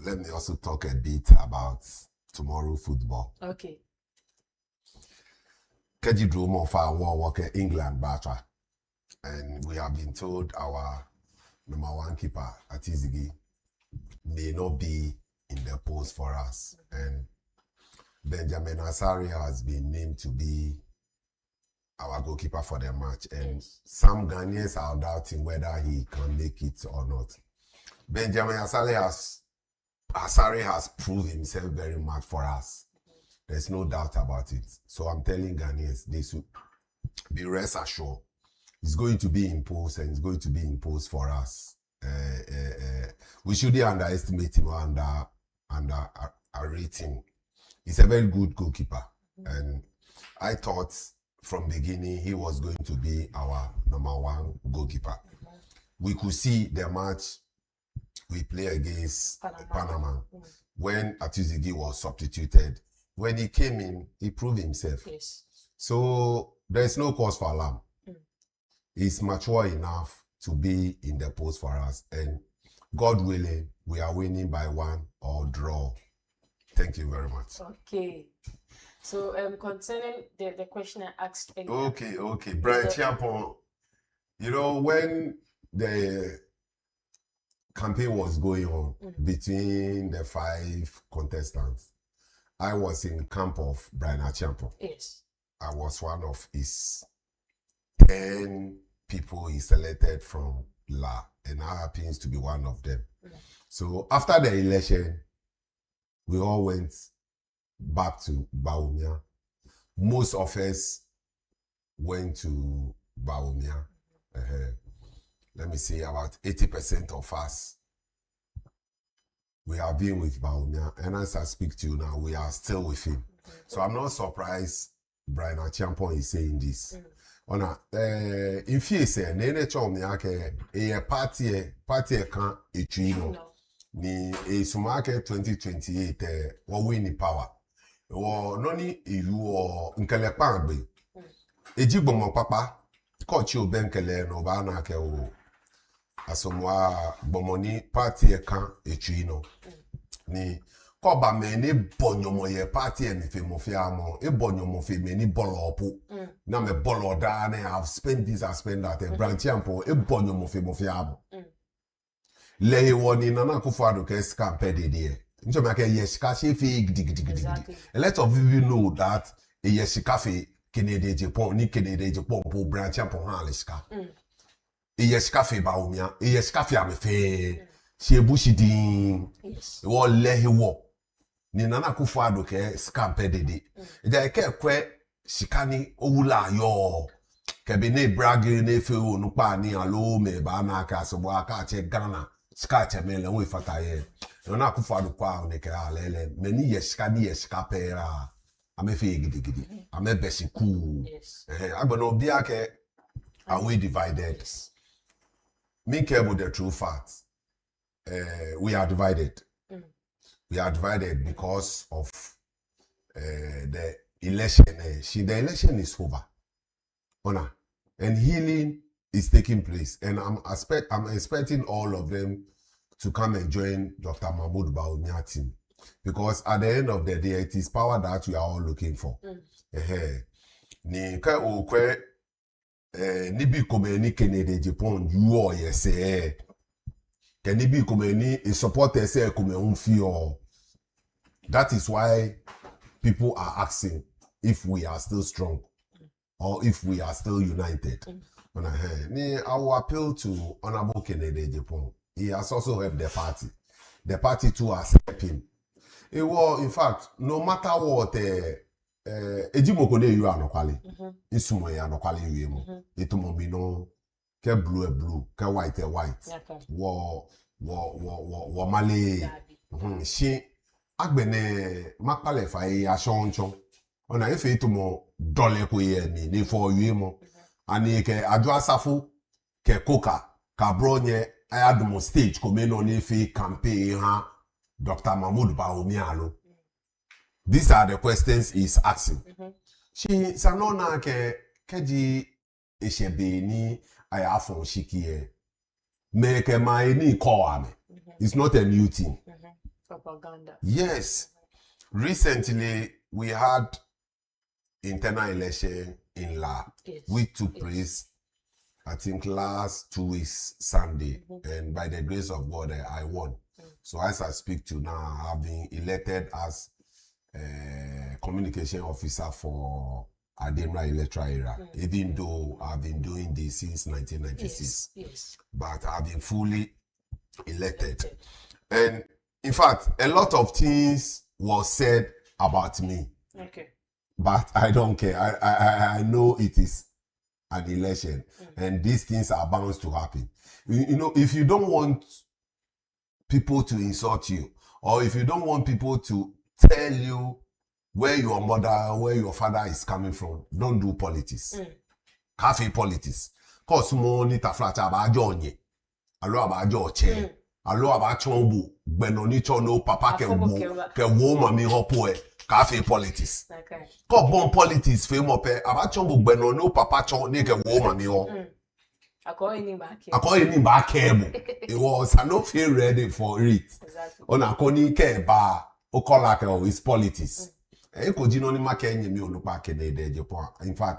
let me also talk a bit about tomorrow football.
Okay.
Keji Drumo for work England Batra. And we have been told our number one keeper, Atizigi, may not be in the post for us. And Benjamin Asari has been named to be our goalkeeper for the match, and some Ghanaians are doubting whether he can make it or not. Benjamin Asari has proved himself very much for us. There's no doubt about it. So I'm telling Ghanaians, they should be rest assured. It's going to be imposed, and it's going to be imposed for us. We shouldn't underestimate him or underrate him. He's a very good goalkeeper, and I thought from the beginning he was going to be our number one goalkeeper. We could see the match we play against Panama when Atuzigi was substituted. When he came in, he proved himself.
Yes.
So there's no cause for alarm. He's mature enough to be in the post for us, and God willing, we are winning by one or draw. Thank you very much.
Okay. So concerning the question I asked earlier.
Okay. Brian Chiampon, when the campaign was going on between the 5 contestants, I was in camp of Brian Chiampon.
Yes.
I was one of his 10 people he selected from La, and I happens to be one of them. So after the election, we all went back to Baumia. Most of us went to Baumia. Let me say about 80% of us, we have been with Baumia. And as I speak to you now, we are still with him. So I'm not surprised Brian Achiampon is saying this. In fear, say, Nene Chomiake, a party can ni Sumake 2028 wa win power wo noni iwu nkele pangbe ejigbomo papa coach obenkele no ba na ke o asomwa gbomoni party kan etui no ni ko ba me ni bonyomo ye party e mi fe mo fi amo e bonyomo fe me ni bolopo na me boloda na have spent this I spend that branch ampo e bonyomo fe mo fi amo le woni nana Akufo-Addo ke scam pedede njo make yeshika she fake dig. A lot of you know that a yeshika fe Kennedy Japan ni Kennedy Japan po branch ampo han leshika e yeshika fe Baumia e yeshika fe amefe she bushidin wo le wo ni nana Akufo-Addo ke scam pedede e ke kwe shikani owula yo kebe ne bragi ne fe o nu pa ni alo me ba na ka so bo aka che Ghana ska mele we fataye Nana Akufo-Addo kwa oneke alele meni yeshika pera amefe gidi ame besiku agbono bia ke are we divided? Me care about the true facts. We are divided. We are divided because of the election. The election is over. And healing is taking place. And I'm expecting all of them to come and join Dr. Mahmoud Baumia team. Because at the end of the day, it is power that we are all looking for. Ni ka o kwe ni bi komeni Kennedy Japan you or yes can ni bi komeni a supporter say come unfio. That is why people are asking if we are still strong or if we are still united. I will appeal to Honorable Kennedy Japan. He has also helped the party. The party too has helped him. It was, in fact, no matter what, Ejimoko de you are no quali. Isumo ya no quali you emo. Itomo bino ke blue e blue, ke white e white. Wo male. She agbene makpale fa e ashonchon. Ona efe itomo dole ko ye ni for you emo. Ani ke adwa safu ke koka ka bronye ayadumo stage ko me no ni fi campaign ha Dr. Mahmoud Baomialo. These are the questions he's asking. She sanona ke keji ishebe ni ayafon shikie make my ni call ame. It's not a new thing.
Propaganda.
Yes. Recently we had internal election in La.
Yes.
We took place, I think, last 2 weeks Sunday, and by the grace of God, I won. So as I speak to now, I've been elected as communication officer for Ademra electoral area, even though I've been doing this since 1996.
Yes.
But I've been fully elected. And in fact, a lot of things was said about me.
Okay.
But I don't care. I know it is an election, and these things are bound to happen. You know, if you don't want people to insult you, or if you don't want people to tell you where your mother, where your father is coming from, don't do politics. Cafe politics. Cause mo ni taflacha abajo onye. Alo abajo che. Alo abacho obu. Benoni chono papa ke wo mami hopo e. Cafe politics.
Okay.
Ko bon politics fe mo pe abacho obu benoni papa cho ni ke wo mami ho.
Akoyi ni ba ke.
Akoyi ni ba ke mo. It was I not feel ready for it.
Exactly.
Ona koni ke ba okola ke is politics. In fact,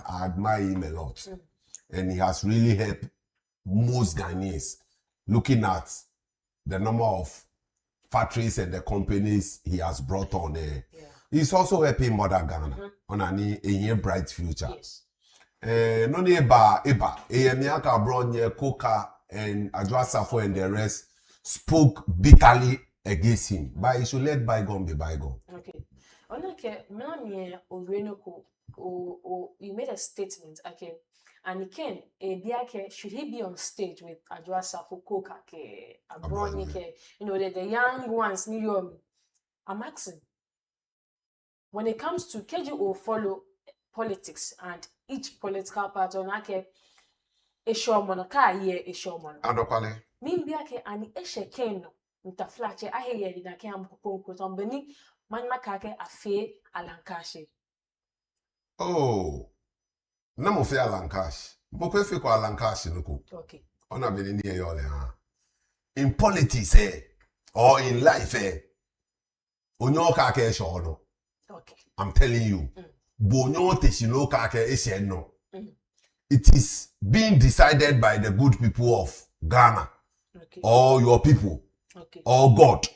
I admire him a lot. And he has really helped most Ghanaians looking at the number of factories and the companies he has brought on there. He's also helping Mother Ghana on a bright future.
Yes.
No eba Eyemiaka Bronye, Koka, and Adwa Safo and the rest spoke bitterly against him. But he should let bygone be bygone.
Okay. Okay, you made a statement, okay, and again, should he be on stage with Adwa Safo Koka, you know, the young ones, I'm asking, when it comes to KGO follow politics and each political party, a show monaka ye a show mono.
Adokwale.
Mimbiake and eshe ken ntaflache ahe di na ke ampopo ko beni man makake afe alankashi.
Oh. Na mo fe alankashi. Mo ko fe ko alankashi nuko.
Okay.
Ona beni ni eyole ha. In politics or in life onyo ka ke esho no.
Okay.
I'm telling you. Bonyo teshino ka ke eshe no. It is being decided by the good people of Ghana.
Okay.
Or your people.
Okay.
Or God.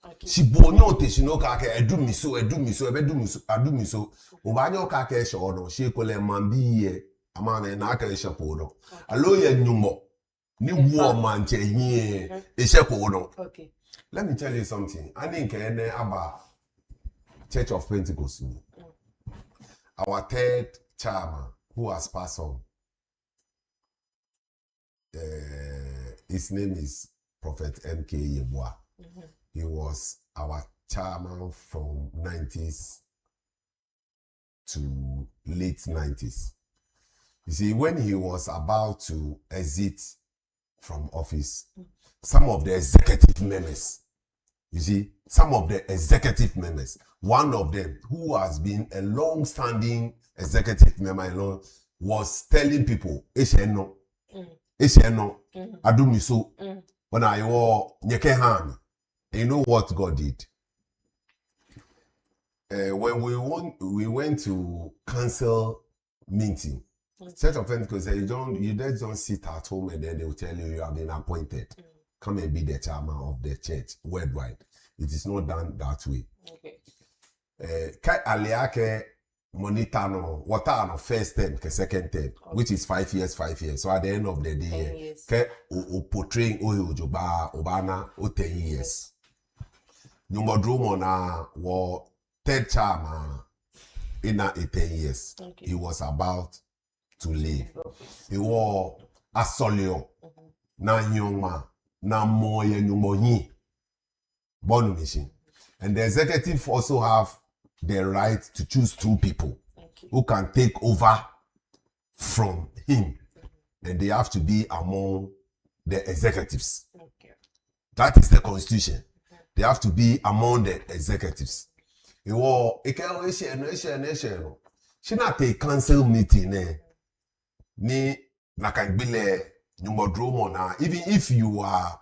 Okay.
Si bonyo teshino ka ke edumiso adumiso obanyo ka ke esho no she ko le mambi ye amane na ka esho ko no. Alo ye nyumo ni wo manche hie esho ko no.
Okay.
Let me tell you something. I think about Church of Pentecost. Our third chairman who has passed on. His name is Prophet M.K. Yeboah. He was our chairman from 90s to late 90s. You see, when he was about to exit from office, some of the executive members, one of them who has been a long-standing executive member was telling people, Esheno, Adumiso, when I wore Nyeke Han. You know what God did? when we went to council meeting, Church of Pentecost say you just don't sit at home and then they will tell you have been appointed. Come and be the chairman of the church worldwide. It is not done that way.
Okay.
Kai aliake monitor no water no first term ke second term, which is 5 years. So at the end of the day, ke o portraying ojoba obana o 10 years. Nyumbodromo na wo third term in a 10 years. Okay. He was about to leave. He was a solio na nyoma na moye nyumonyi born machine. And the executive also have the right to choose 2 people who can take over from him. And they have to be among the executives. That is the constitution. They have to be among the executives. She not a council meeting ni nakambile nyumbodromo na even if you are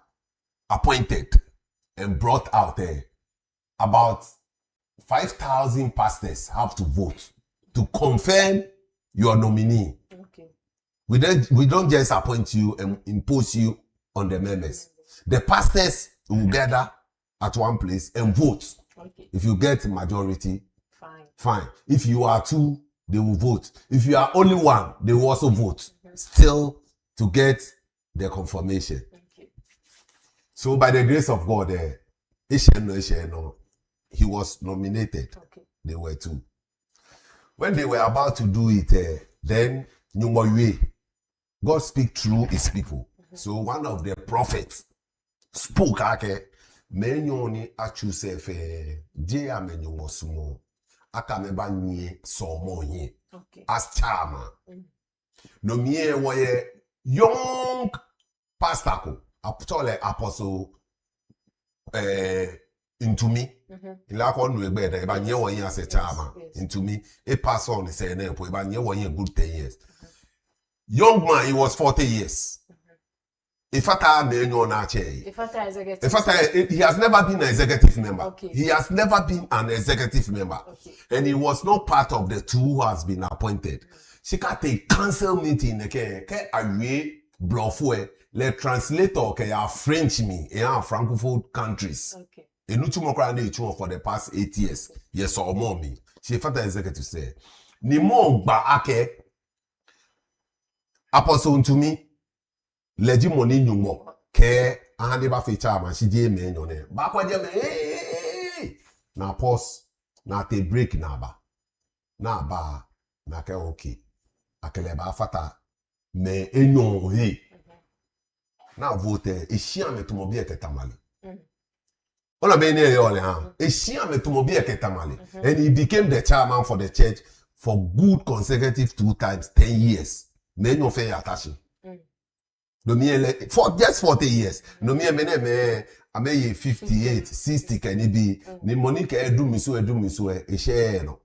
appointed and brought out there, about 5,000 pastors have to vote to confirm your nominee.
Okay.
We don't just appoint you and impose you on the members. The pastors will gather at one place and vote.
Okay.
If you get majority,
fine.
If you are 2, they will vote. If you are only 1, they will also vote. Still to get the confirmation.
Okay.
So by the grace of God, he was nominated.
Okay.
They were 2. When they were about to do it, then God speak through his people. So one of the prophets spoke. Menyoni achusefe je amenyongo sumo akameba nye somo nye as chama. No mie woye young pastor ko apostle into me. Ila ko nu egbe da ba nye woyin as chama into me a pastor on say na po ba nye woyin good 10 years. Young man, he was 40 years. He has never been an executive member.
Okay.
He has never been an executive member.
Okay.
And he was not part of the 2 who has been appointed. She got a council meeting. Le translator French me in francophone countries.
Okay.
For the past 8 years. Yes or more me. She felt the executive say. Ni mo ba ake apostle to me. Leji money nyumo ke ahande ba feature man she je me nyone ba kwa je me na pause na te break na ba na ke okay akele ba fata me enyon he na vote ehia me to mo bi eketamale ona be ne ole ha ehia me to mo bi eketamale and he became the chairman for the church for good consecutive 2 times 10 years me enyon fe atashi. No me for just 40 years. No me ame 58, 60 can it be? Ni money ke edu miso e share no.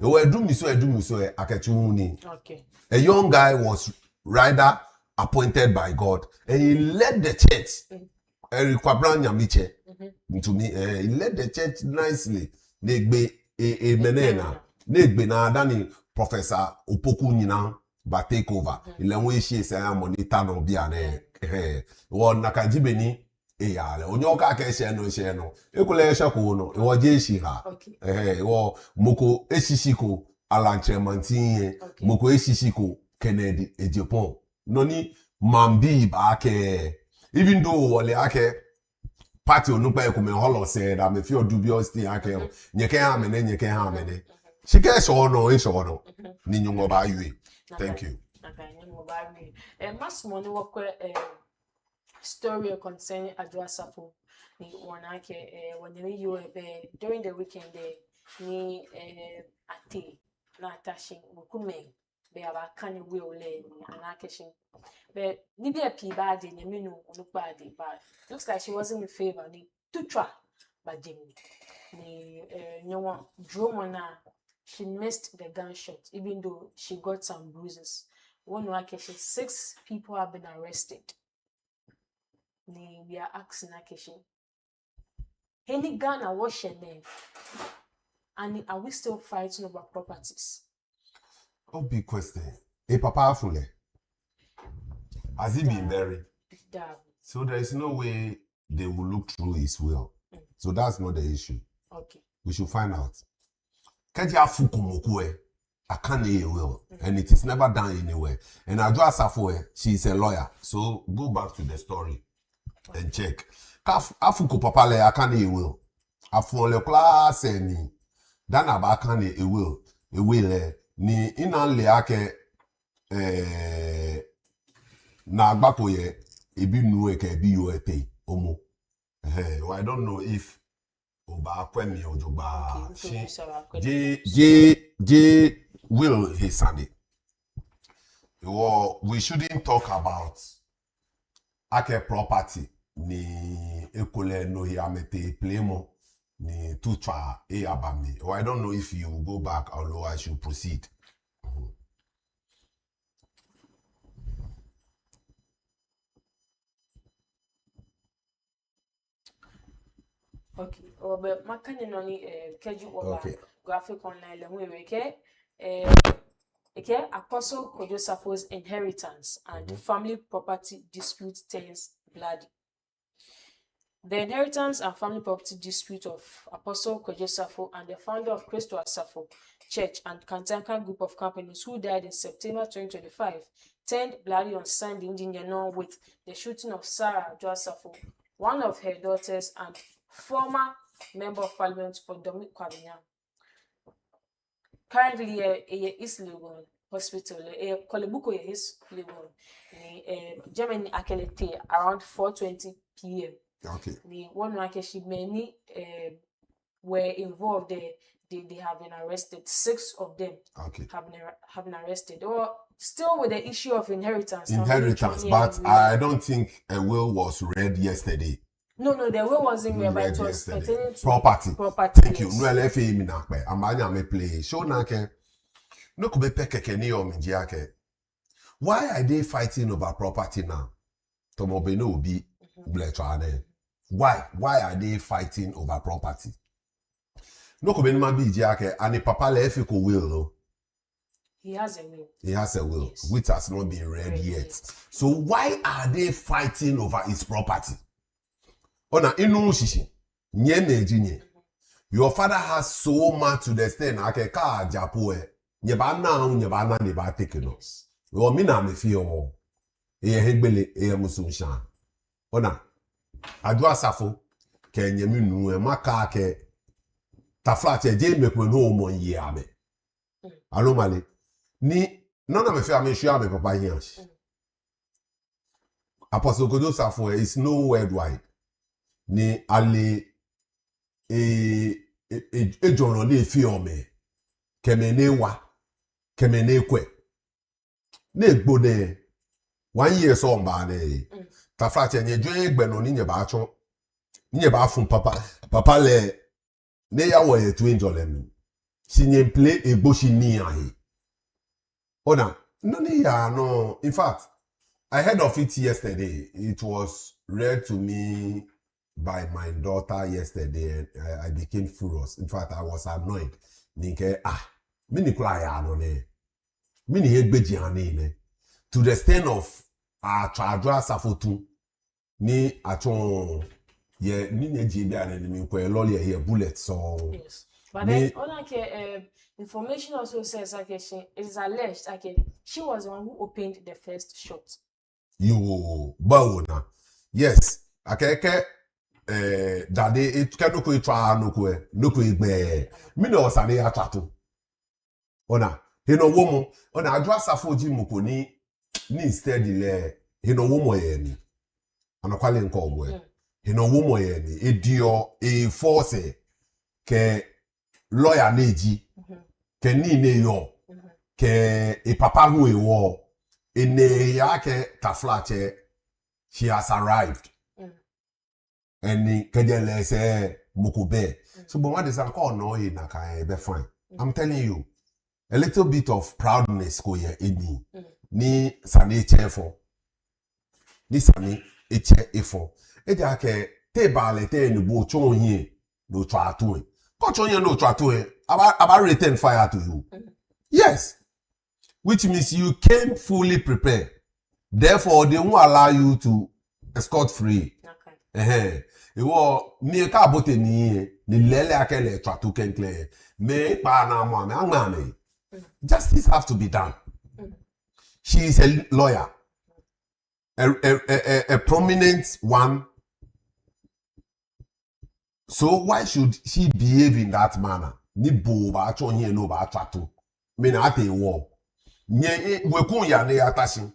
You edu miso e akechuni.
Okay.
A young guy was rather appointed by God and he led the church. Eric Kwabran Nyamiche to me. He led the church nicely. Negbe menena. Negbe na dani Professor Opoku Nyina. But take over. Ile she say monitor no bia na wo nakajibe ni eyale onyoka ka she no ekule shako no wo je shi ha wo moko esishiko alanchemantin moko esishiko Kennedy Ejepon no ni mambi ba ke even though wole ake party onupa ekume holo said I'm a few dubious thing ake nyeke ha mene she ke so no ni nyungo ba yue. Thank you.
Mass money work story concerning Adwasapo. When you during the weekend ni ate na attaching mukume be aba kan we ole and akeshin. But ni be a p bad in menu look bad but looks like she wasn't in favor ni tutra but Jimmy ni no one drone she missed the gunshot, even though she got some bruises. One occasion, 6 people have been arrested. We are asking occasion. Any Ghana, what's your name? And are we still fighting over properties?
Oh, big question. A papa fully. Has he been buried? So there is no way they will look through his will. So that's not the issue.
Okay.
We should find out. Kaja fukumokwe. I can't hear will. And it is never done anywhere. And Adwa Safo, she is a lawyer. So go back to the story and check. Afuku papale, I can't hear will. Afuole class any. Dana ba can't hear will. A will ni inanle ake na agbapo ye ebi nu eke ebi yo ete omo. I don't know if oba kwemi ojoba J will his Sunday. We shouldn't talk about ake property ni ekole Noyaa mete plemo ni tucha e abami. I don't know if you go back, although I should proceed.
Okay. But makani noni keju oba graphic online le we Apostle Kojosafo's inheritance and family property dispute turns bloody. The inheritance and family property dispute of Apostle Kojosafo and the founder of Christo Asafo Church and Kantanka Group of Companies, who died in September 2025, turned bloody on Sunday in Indiana with the shooting of Sarah Joasafo, one of her daughters and former member of parliament for Dominic Kwabinya. Currently, East Legon Hospital, Kolebuko is Legon, Germany Akelete around 4:20 p.m.
Okay.
The one Rakeshi many were involved. They have been arrested. 6 of them have been arrested. Or still with the issue of inheritance.
But I don't think a will was read yesterday.
No, the will wasn't read, but it was pertaining to
property. Thank you. No, let me know. I'm me play. Show nake. No kube peke keni o minjiake. Why are they fighting over property now? Tomobe no be blechane. Why are they fighting over property? No kube ni mabi jiake. Ani papa le efiko will no.
He has a will.
He has a will,
yes,
which has not been read yet. So why are they fighting over his property? Ona inu shishi. Nye nejinye. Your father has so much to the extent ake ka japoe. Nyeba na neba take no. Yo mina me fi o. Eye hegbele eye musunshan. Ona Adwa Safo ke nyemi nu e maka ke tafla che je mekwe no mo yi ame. Alo male ni nona me fi ame shu ame papa hiansh. Apostle Kojosafo is no worldwide. Ni ale jono le fi ome kemene wa kemene kwe ne gbode 1 year so mba ne tafla che nye dwe egbe no ni nye ba cho ni nye ba fun papa le ne ya wo ye twin jolem si nye play egbo shi ni ahe ona no ni ya no. In fact, I heard of it yesterday. It was read to me by my daughter yesterday, and I became furious. In fact, I was annoyed. Ninke mini kula ya no ne, mini egbeji ane ne, to the extent of Adwa Safo ni achon ye ni neji bi ane ni kwe lolly here bullet so.
Yes. But then information also says it is alleged she was the one who opened the first shot.
You baona. Yes. Akeke dade it kanoko itwa noko igbe mi no osane ya twatu ona hino womo ona Adwa Safo ji moko ni instead le hino womo ye ni anakwale nko obo hino womo ye ni edio force ke lawyer neji ke ni ne yo ke papa hu ewo ene yake taflache she has arrived. And kejele say mukube. So but what is call no in na be fine. I'm telling you, a little bit of proudness ko ye eni. Ni sane chefo. Ni sane eche efo. E ja ke te bale te ni bo chon yin no twa to. Ko chon yin no twa to about return fire to you. Yes. Which means you came fully prepared. Therefore, they won't allow you to escort free. Okay. Me ka bote ni lele akele tratu kenkle. Me pa na mo me angmane. Justice have to be done. She is a lawyer. A prominent one. So why should she behave in that manner? Ni bo ba cho here no ba tratu. Me na ate wo. Nye we kun ya ne atashi.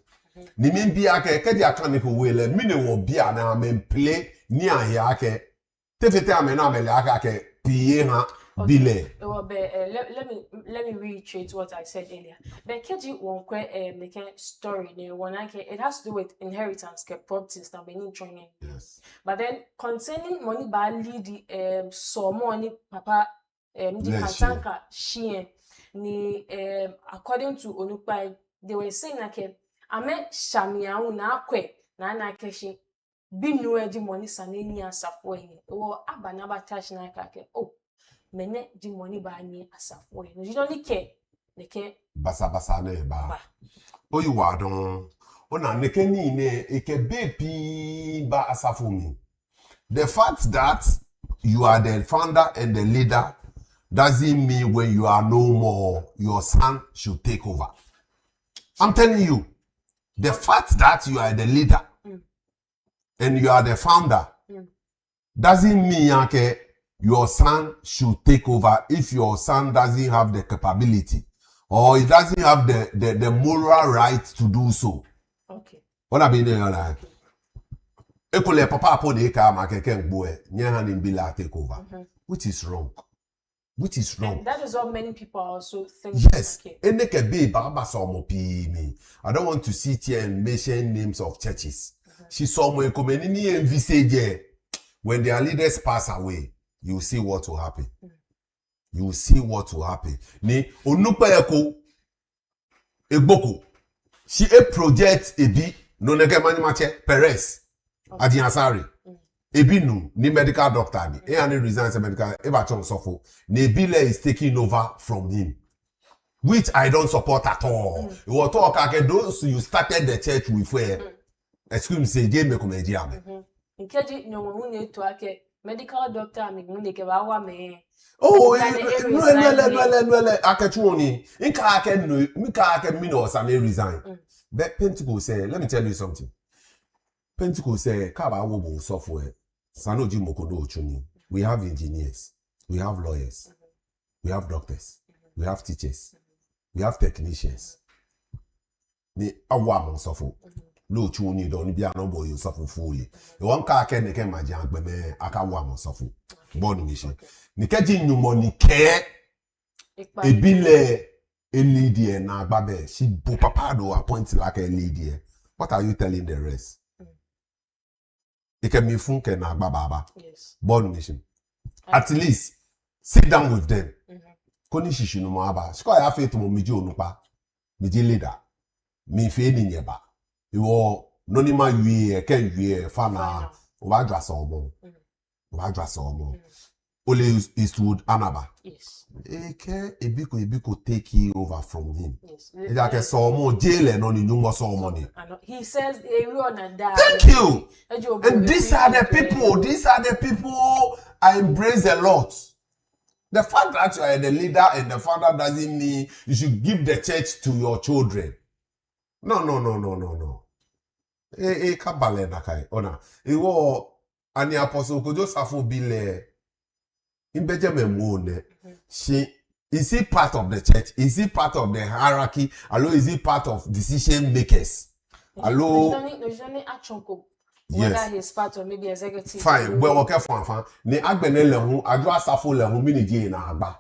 Ni min bia ke dia kan ko wele mi ne wo bia na men play ni ahia ke tefete amena amele aka ke pie ha bile.
Well, let me reiterate what I said earlier. But keji won kwe make story ne one it has to do with inheritance ke properties na benin training.
Yes.
But then concerning money ba lead so money papa ndi katanka shien ni according to Onupai they were saying like ame shamia na akwe na keshi binu edi money saneni asafo yin wo abanaba touch na kake oh mene di money ba ni asafo yin you don't care neke
basa ne ba o you wa don ona neke ni ne eke bepi ba asafo mi. The fact that you are the founder and the leader doesn't mean when you are no more your son should take over. I'm telling you, the fact that you are the leader and you are the founder doesn't mean okay, your son should take over if your son doesn't have the capability or he doesn't have the moral right to do so.
Okay.
What I mean, like, ekole papa upon the car market can boy, nyahan in bila take over, which is wrong. Which is wrong.
And that is what many people also think.
Yes. I don't want to sit here and mention names of churches. She saw me come and visage. When their leaders pass away, you will see what will happen. You will see what will happen. Ni onupa eko egboko. She a project ebi no nege mani mache Perez Adiansari. Ebinu ni medical doctor ni e ani resigns medical eba chon sofo ne bile is taking over from him, which I don't support at all. You want talk again those you started the church with where excuse me say game come eji ame
nkeji no won ne to ake medical doctor mi mun ke ba wa me
oh no aketu oni nka ake no nka ake mi no sa me resign. But Pentecost say let me tell you something. Pentecost say ka ba wo software Sanoji Mokodo Ochuni. We have engineers, we have lawyers, we have doctors, we have teachers, we have technicians. The awam suffer. No chuni don't be no boy you suffer fully. The one car can make my junk be me akawam suffer. Born mission. Nikeji nyumoni ke ebile a lady na babe. She bo papa do appoint like a lady. What are you telling the rest? Yes. Born mission. At least sit down with them. Koni shishi no aba. Siko ya fe to mo miji onupa. Miji leader. Mi fe ni nyeba. Iwo nonima yue ken yue fana oba drasa omo. Oba drasa omo. Ole Eastwood Anaba.
Yes.
Eke ebiko take you over from him.
Yes.
Eke so omo jail no ni nyumbo so omo ni.
He says everyone and that.
Thank you. And these are the people I embrace a lot. The fact that you are the leader and the founder doesn't mean you should give the church to your children. No. Kabale nakai. Ona. Iwo ani apostle kojo safo bile Imbejeme Mone. Is he part of the church? Is he part of the hierarchy? Hello, is he part of decision makers? Hello.
Whether
yes.
He's part of maybe executive.
Fine. Well, okay, fine. Ne agbene lehu, adwa safo lehu minije na agba.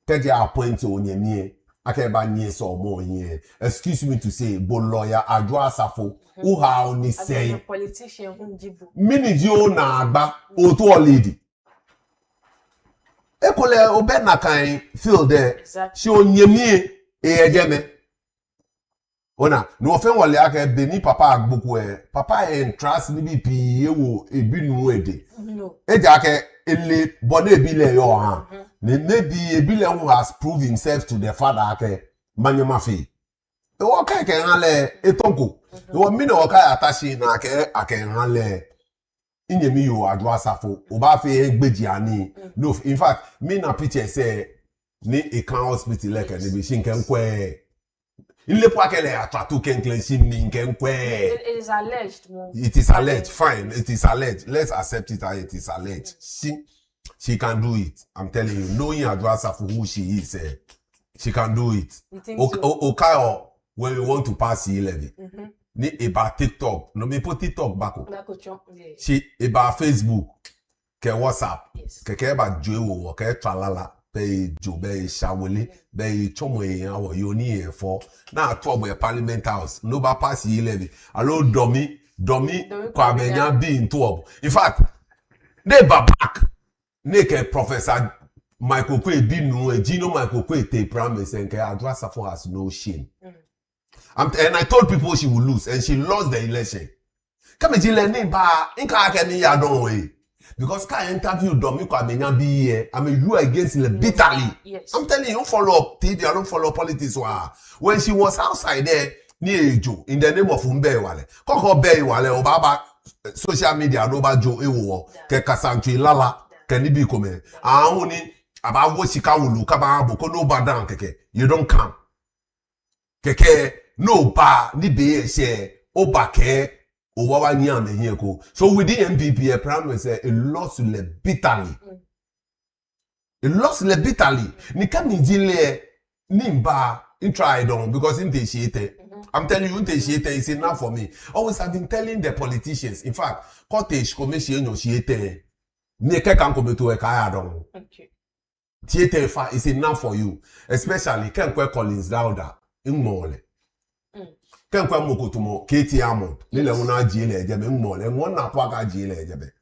Teje appoint onyemie. Akeba nye so mo yen. Excuse me to say, bo lawyer adwa safo. Who ha oni say.
Politician hunjibu.
Minije na agba. Oto lady. Ekole obe na kan feel there. She onyemie ejeme. Ona no ofen wale aka beni papa agboku papa trust ni BP ewo ebinu ede
No.
Eja aka ele body ebile yo ha maybe ebile who has proved himself to the father aka manyama fi e wo kai ke hanle etonko e wo mi na wo kai atashi na aka hanle inyemi yo adwa safo oba fe egbeji ani no in fact me na picture say ni e kan hospital like ni bi shinken kwe ile pakele atratu kenklenshi minken kwe
It is alleged.
it is alleged fine it is alleged let's accept it as it is alleged she can do it I'm telling you knowing adwa safo who she is she can do it okay when you want to pass 11 ni about TikTok no me put TikTok bako she about Facebook ke WhatsApp ke ba jowo ke tralala be jo be shawole be chomo eyan wo yo ni efo na to bo parliament house no ba pass 11 allo domi kwa benya be in to in fact they ba back make Professor Michael Kwe dinu Gino Michael Kwe te promise and Adwa Safo has no shame. And I told people she would lose, and she lost the election. Come and learning ba inka akemi ya don way. Because can interview Domi kwa menya be here. I mean you against le bitterly.
Yes.
I'm telling you, don't follow up TV, I don't follow politics. When she was outside there near Ejo in the name of Umbe Wale. Koko Be Wale Obaba social media Roba Jo Ewo ke Kasantri Lala Kenibi Kome. Only about what she can look about no badan keke. You don't come. Keke no ba ni be share obake owawa ni ame here ko. So within MPP a prime minister a loss le bitterly. A loss le bitterly. Ni kami jile nimba in try don because in the I'm telling you is enough for me. Always I've been telling the politicians. In fact, cottage commission no shiete. Ni ke kan ko beto e kaya don.
Okay.
Theater is enough for you, especially Kenkwe Collins Dauda in Mole. Kenkwe Mokotumo, Katie Amond, Nila Una Jile, Jebe Mole, and one Napaga Jile, Jebe.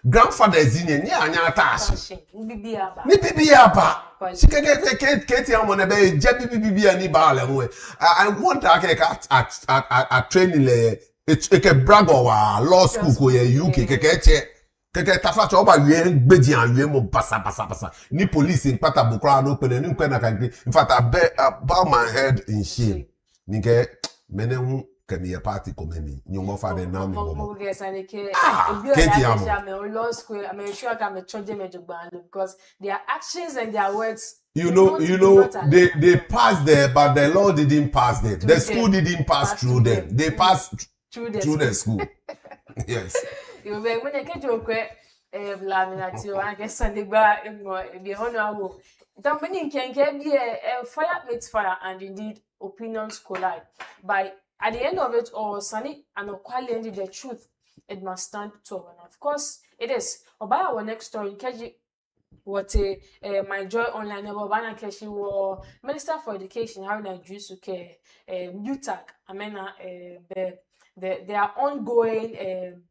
Grandfather Zine, Nya Tashi. Ni Bibiaba. She can get Katie Amond, Jebe Bibia Nibale. I want a training a brag or law school, UK, Keke. Keke tafacho oba yue gbeji an yue mo basa ni police in pata bukra no pene ni kwena kan in fact I bow my head in shame nike mene hu kemi ya party komemi nyumo fa de na mi bobo Keti amo
law school I'm sure I'm a charge me because their actions and their words
you know they passed there but the law didn't pass them the school didn't pass through them they passed through the school yes.
You be when you get your laminati or I guess Sunday bar be honorable. Dominic can be a fire meets fire and indeed opinions collide. By at the end of it all, Sunny and Okwali the truth, it must stand tall. And of course, it is. By our next story, Keji what my joy online about Bana Keshi war Minister for Education, how Nigeria UK, UTAC, Amena, their ongoing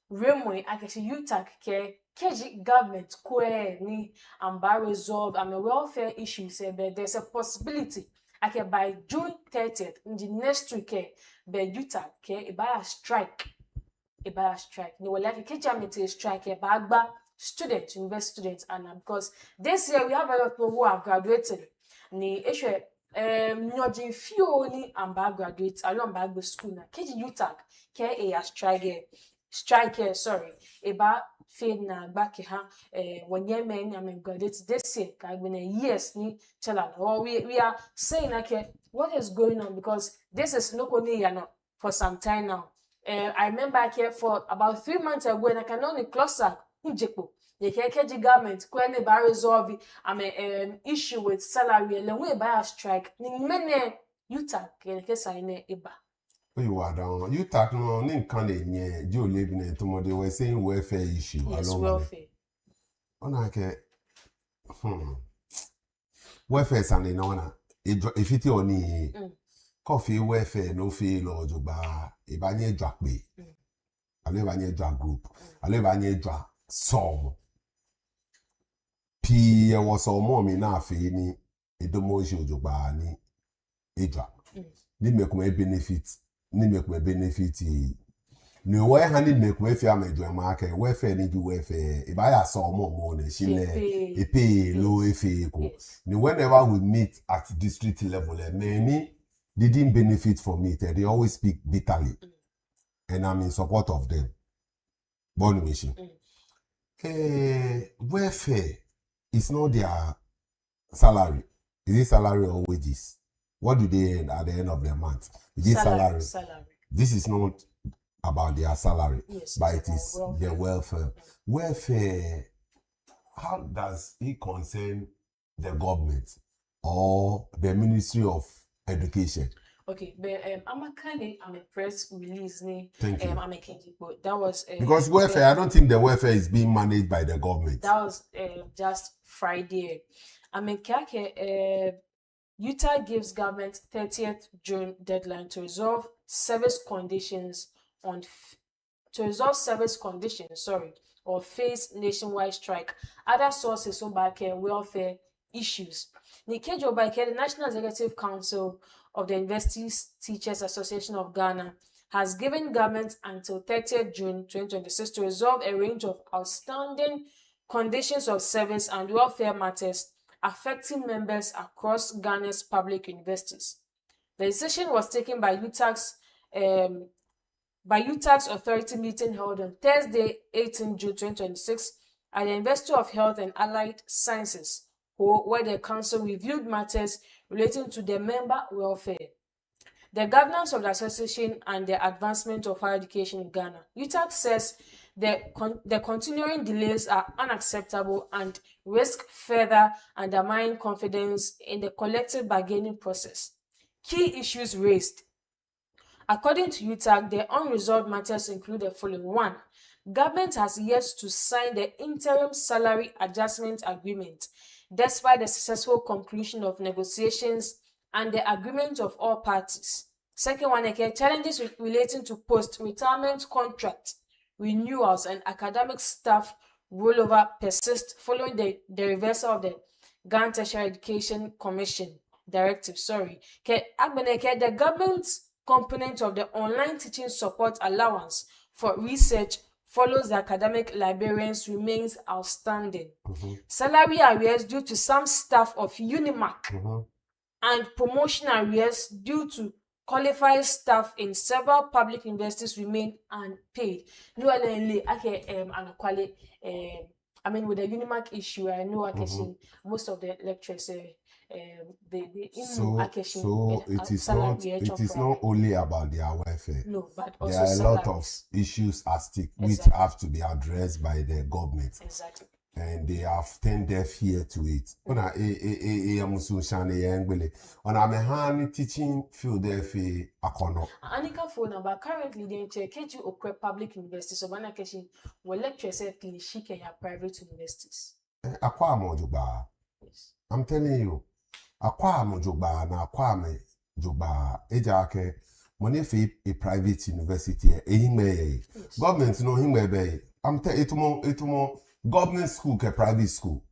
Remwe actually UTAC ke KG government kwe ni amba resolve and welfare issues but there's a possibility by June 30th in the next week be UTAC ke a strike ni wala ke KG strike bagba students university students and because this year we have a lot of people who have graduated ni issue nyojin few ni amba graduates along bagba school na KG UTAC ke a strike sorry about fade na back when your men I'm graduate this year been a years ni tell or we are saying okay what is going on because this is not only for some time now. I remember here for about 3 months ago and I can only closer unjepo the KG government when they resolve issue with salary and we buy a strike ni many UTAC case I eba.
You are down. You talk no can you live in it tomorrow. They were saying welfare issue.
Yes, welfare.
Welfare Sunday no if it only coffee welfare no feel or joba ibanye drakbe. Alebanye drak group. Alebanye drak some. P was all mommy na fe ni edomo issue joba ni edrak. ni make me benefit ni we hani make me fi amejo market we fe ni ju we fe e ba ya so mo na shile e pay low efe ko ni whenever we meet at district level many didn't benefit from it. They always speak bitterly, and I'm in support of them. Born mission. Welfare is not their salary. Is it salary or wages? What do they earn at the end of the month? Is it salary? This is not about their salary, but it is their welfare. Welfare, how does it concern the government or the Ministry of Education?
Okay, but I'm a press release.
Thank you.
I'm a but that was
because welfare. I don't think the welfare is being managed by the government.
That was just Friday. Utah gives government 30th June deadline to resolve service conditions or face nationwide strike. Other sources on back welfare issues. Nikejo Baike, the National Executive Council of the University Teachers Association of Ghana, has given government until 30th June 2026 to resolve a range of outstanding conditions of service and welfare matters affecting members across Ghana's public universities. The decision was taken by Utah's authority meeting held on Thursday, 18 June 2026 at the University of Health and Allied Sciences, where the council reviewed matters relating to the member welfare, the governance of the association, and the advancement of higher education in Ghana. UTAG says the continuing delays are unacceptable and risk further undermining confidence in the collective bargaining process. Key issues raised. According to UTAG, the unresolved matters include the following. 1. Government has yet to sign the interim salary adjustment agreement, despite the successful conclusion of negotiations and the agreement of all parties. Second one, challenges relating to post-retirement contract renewals and academic staff rollover persist following the reversal of the Ghana Tertiary Education Commission directive. The government's component of the online teaching support allowance for research follows the academic librarians remains outstanding. Salary arrears due to some staff of UNIMAC and promotion arrears due to qualified staff in several public universities remain unpaid. With the UNIMAC issue, I know most of the lecturers it is
not only about their welfare.
No, but also
there are a lot of issues at stake which have to be addressed by the government.
Exactly.
And they have turned deaf ear to it. When I teaching field there akono.
Anika phone number currently they check Okwe public universities so bana keshin we lecturers clinic ya private universities.
Akwa mojuba.
Yes.
I'm telling you. Akwa mojuba na akwa me juba ejake money for a private university ehime government no hime be I'm tell itumo government school ke private school.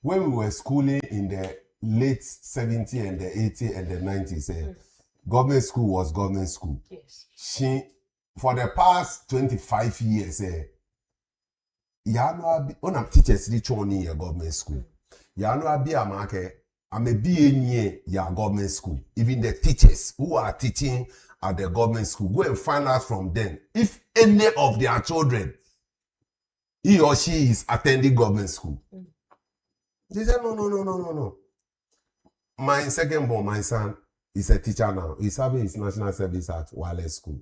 When we were schooling in the late 70s and the 80s and the 90s, government school was government school.
Yes.
For the past 25 years, teachers in government school. I'm a BA near your government school. Even the teachers who are teaching at the government school, go and find out from them if any of their children, he or she is attending government school. They said, no. My second born, my son, is a teacher now. He's having his national service at Wireless School.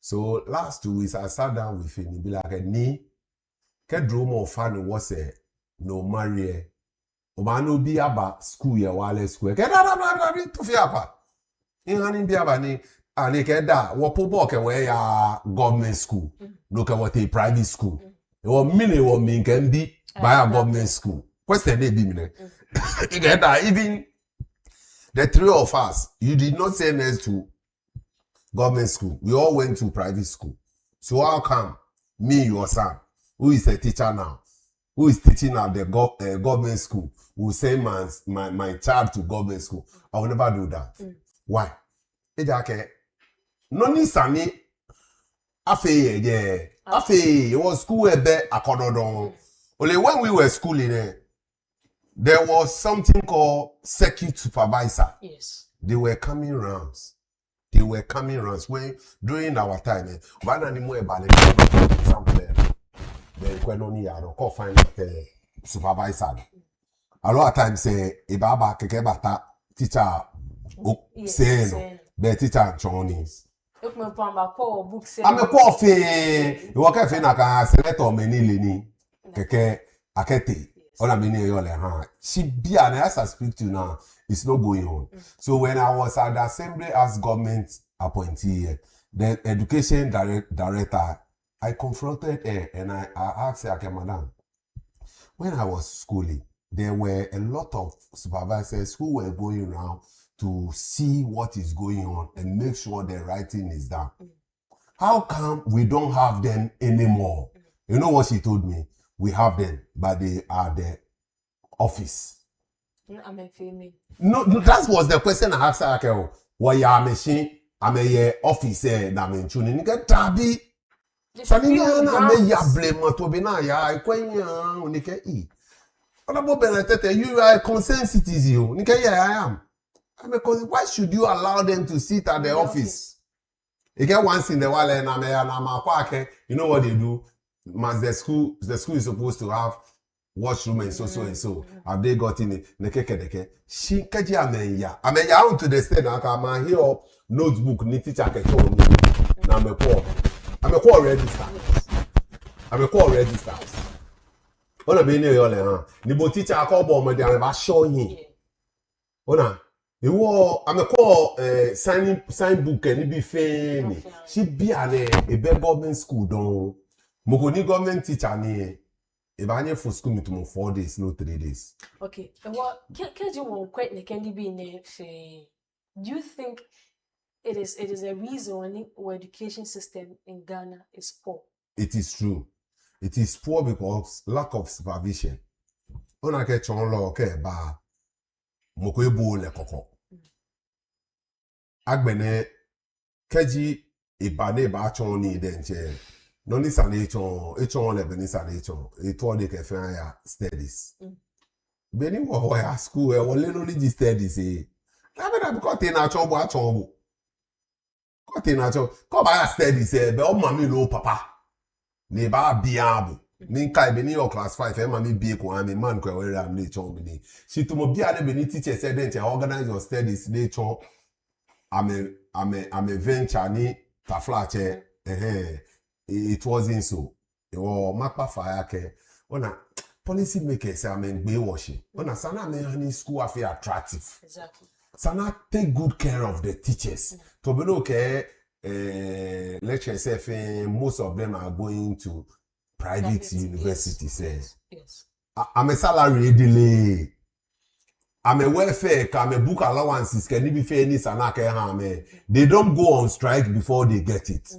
So last 2 weeks, I sat down with him. He be like, "Ni, ke drama of fun was a no marry. Obano be about school ya Wireless School. Ke to fi apa. In hanin be aba ni ani ke da wo pobo ke we ya government school. No ke what a private school. Wo mini wo min can be by a government school. Question they be me. Even the 3 of us, you did not send us to government school. We all went to private school. So how come me, your son, who is a teacher now, who is teaching at the government school, will send my child to government school? I will never do that. Why? ejake no ni sani afe ye afe it was school ebe akododon only when we were schooling there was something called circuit supervisor.
Yes.
They were coming rounds when during our time one animal about something then when only call find the supervisor a lot of times say ibaba keke bata teacher say no the teacher Chinese I'm a coffee you work fe na ka senator meni leni keke akete ona meni yole ha she be and as I speak to now it's not going on. So when I was at the assembly as government appointee, the education director, I confronted her and I asked her, okay, madam, when I was schooling, there were a lot of supervisors who were going around to see what is going on and make sure the writing is done. How come we don't have them anymore? You know what she told me? We have them, but they are the office.
I'm a female.
No, that was the question I asked her. Why ya machine? I'm a officer. Na me chuni. Nika tabi. Sani na me ya blame to be na ya. Ikwenya unike i. Honorable Benatete, you are a concerned citizen. Nika I am. Why should you allow them to sit at the office? You get once in the while and you know what they do? The school is supposed to have washroom and so. Have they got in it? Neke. She kaji amenya. Amenya out to the state now. I'm here notebook ni teacher ke show me. Na me call. I'm a call register. Ona be ni yo le han. Ni bo teacher call bo mo dey am show yin. Ona I'm a call sign book ni be fe. She be an a government school don. Moko ni government teacher ni. If I need for school me to 4 days, no 3 days.
Okay. Well, can you quite be in there? Do you think it is a reason why education system in Ghana is poor?
It is true. It is poor because lack of supervision. Ona ke chonlo ke ba moko ebo le koko. Agbene keji ibane ba chon ni denche. No ni sane echon le beni sane echon eto de ke fe ya studies beni wo ya school e wole no ni studies na be na because te na chon bo ko te na chon ko ba ya studies be o mami lo papa ni ba bia bu ni kai beni your class 5 e mami bia ko am man ko we am le chon beni si to mo bia de beni teacher said then organize your studies le chon am a venture ni ta flache it wasn't so. It was mapa fire ke. Ona policy makers be washing. Ona sana me school affair attractive.
Exactly.
Sana take good care of the teachers. To be okay, lecturers say most of them are going to private universities.
Yes.
I'm a salary delay. I'm a welfare, I'm a book allowances, can be fair any sana ke ha me. They don't go on strike before they get it.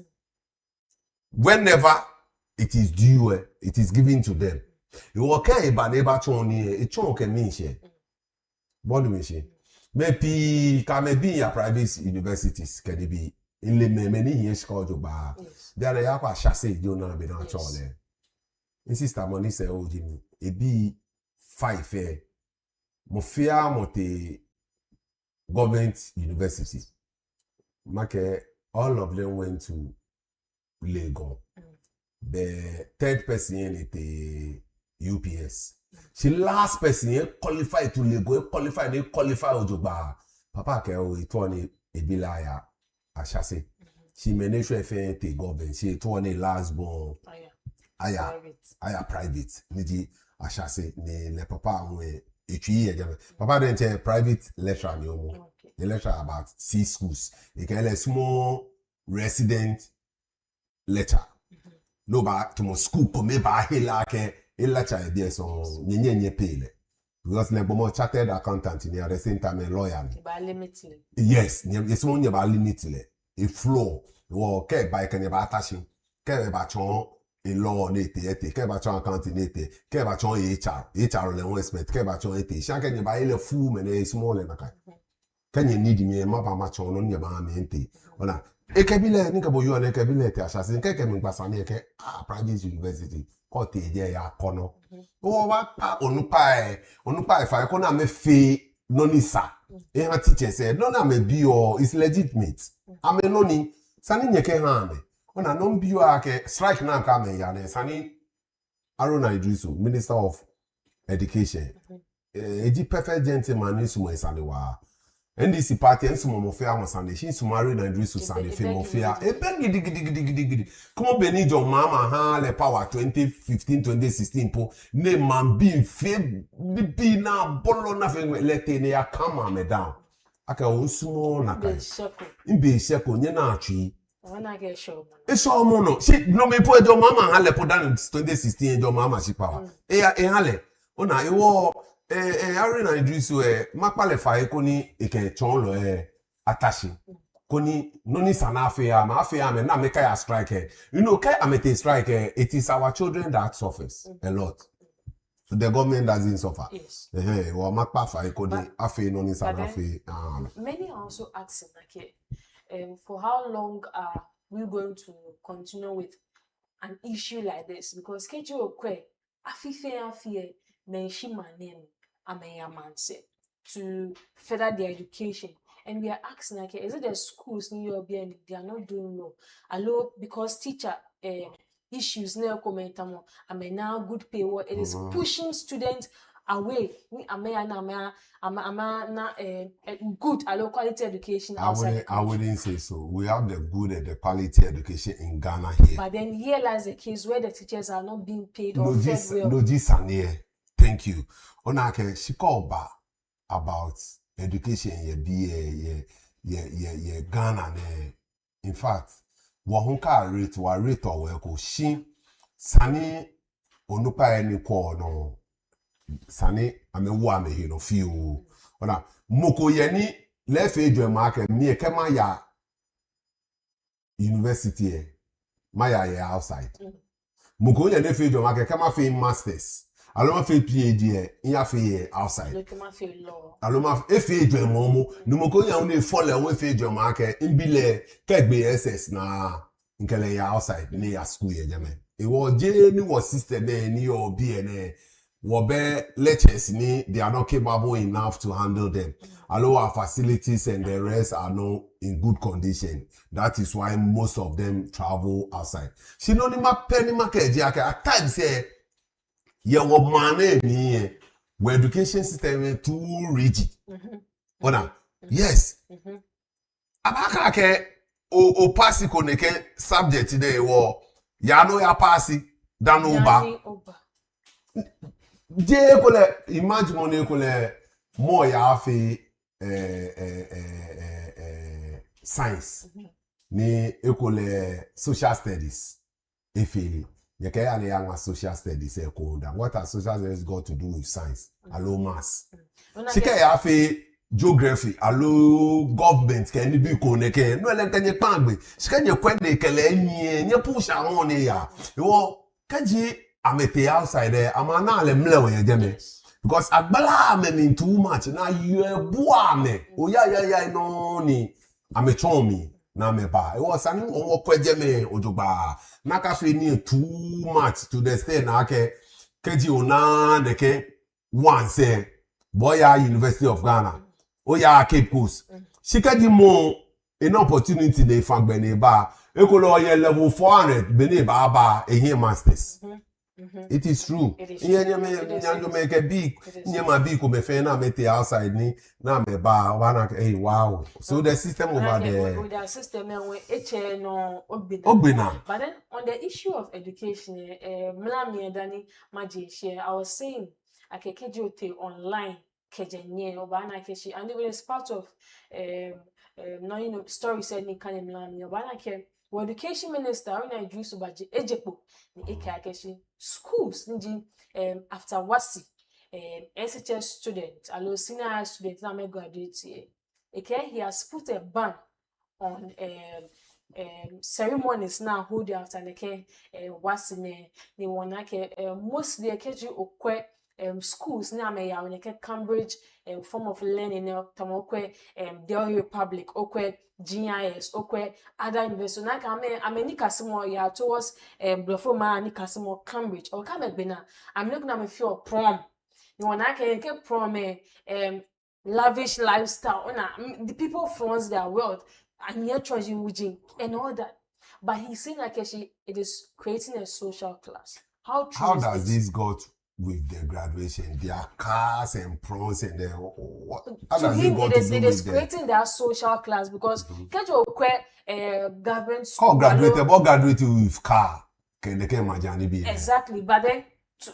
Whenever it is due, it is given to them. You okay, but neighbor choni, it chonke mean share. What do we say? Maybe can be a private universities, can it be in the many years called you bar. There are a chassis, you know, be not chole. Insist money say, oh, Jimmy, it be 5 fair. Mofia mote government university. Make all of them went to Lagos. The third person in the UPS. She last person qualified to Lagos, qualified Ojoba. Papa ke o itoni ebilaya a chassis. She managed to find the government. She itoni last born. Aya private. Niji a chassis ni le papa we etui papa then private lecturer ni omo. The lecture about 6 schools. He can a small resident lecture. No ba to my school come ba hela ke lecture there so nyenye pay because na bomo chartered accountant ni at the same time a lawyer.
Ba limited.
Yes, yes one ba limited. A flow wo ke ba ke ba attaching ke ba chon a law na ete ke ba chon accounting na ete ke ba chon HR le won expect ke ba chon ete sha ke ni ba ile full me na small na kai. Kenya need me mapa macho no nya ma mente ona ekebile nika bo yo na ekebile te asase nkeke me gbasane ke private university ko te je ya kono o wa pa onupa fa ko na me fe noni sa e ha teacher say no na me bi o is legitimate ame noni sani nyeke ha me ona no bi o ake strike na ka me ya na sani Aruna Idrisu, Minister of Education eji perfect gentleman ni sumo isane wa NDC party ensumo mofia wasane shin sumari na Idrisu sane fe mofia ebe gidi come beni jo mama ha le power 2015 2016 po ne man bi fe bi na bolo na fe lete ne ya kama me down aka onsumo na kai imbe sheko nye na atwi
wana get show
eso mo no she no me po ejo mama ha le po down 2016 ejo mama shi power e ha le ona iwo Aruna Idrisu makpale fa ekoni eke chonlo attaché koni noni sana afia me na make ya strike you know kai amete strike it is our children that suffers a lot the government doesn't suffer
yes
wa makpa fa ekoni afi noni sana afi
many are also asking like for how long are we going to continue with an issue like this because keju okwe afife mention my name to further their education. And we are asking, like, is it the schools in your BN they are not doing well? Allo because teacher issues no comment now good pay what it is pushing students away. Good allo quality education outside.
I wouldn't say so. We have the good and the quality education in Ghana here.
But then here lies the case where the teachers are not being paid or fed well.
No, this and here. Thank you. Onake she called back about education ye Ghana ne. In fact, wahunka rate or ko shi sani onupa eni ko no sani amewu amehi no fiu. Ona moko yeni lefe ejo market mi kema ya university maya ye outside. Moko yeni lefe ejo market kema fe masters. Aloma fe PhD in fe outside.
Lokema fe law.
Aloma fe ejo momo numoko ya une fall we fe ejo market imbile kegbe SS na nkele ya outside ni ya school ye jame. E wo je ni wo sister there ni or BN wo be lectures ni they are not capable enough to handle them. Our facilities and the rest are not in good condition. That is why most of them travel outside. She no ni ma penny market at times say ye wo mane ni we education system too rigid. Ona yes. Abaka ke o passi ko neke subject dey wo ya no ya passi danu ba. Je ko le imagine mo ko le mo ya fe science ni ekole social studies efeli ye ke ya le social studies e ko da what has social studies got to do with science allo maths sike ya fe geography allo government ke ni bi ko ne ke no ele kenye pangbe sike nye kwende kele nye push awon ne ya wo kaji amete outside there amana le mle ye jeme because agbala me too much na you bua me o ya no ni amechomi na me ba e was an o kwaje me ojogba na ka fe ni too much to the extent na ke keji ona de ke one say boya University of Ghana o ya Cape Coast shikaji mo an opportunity dey fagbe ne ba e ko lo ye level 400 be ne ba ehie masters. It is true. Outside ni na me ba hey wow. So the system over there.
With the system no
Ogbina.
But then on the issue of education, Mlami Dani Maji share, I was saying I can kejote online kejenye obana keshi and it was part of no story said ni kan Mlami obana ke education minister Noyaa Idrisu baje ejepo ni ekakeshi schools nji after wasi SHS students allo senior high students na me graduate he has put a ban on ceremonies now hold after wasi ne wona ke mostly keji okwe schools na me ya when Cambridge form of learning tamokwe Delhi Republic okwe GIS okwe other universities na ka me ni kasimo ya towards Blofoma ni kasimo Cambridge or come bena I'm not gonna feel prom you wanna ke prom lavish lifestyle the people flaunt their wealth and yet charging wujin and all that. But he's saying like it is creating a social class. How
does this go with the graduation? Their cars and pros and their what?
To him, it is creating their social class because get your government school.
Graduate with car. Can they imagine be
exactly, but then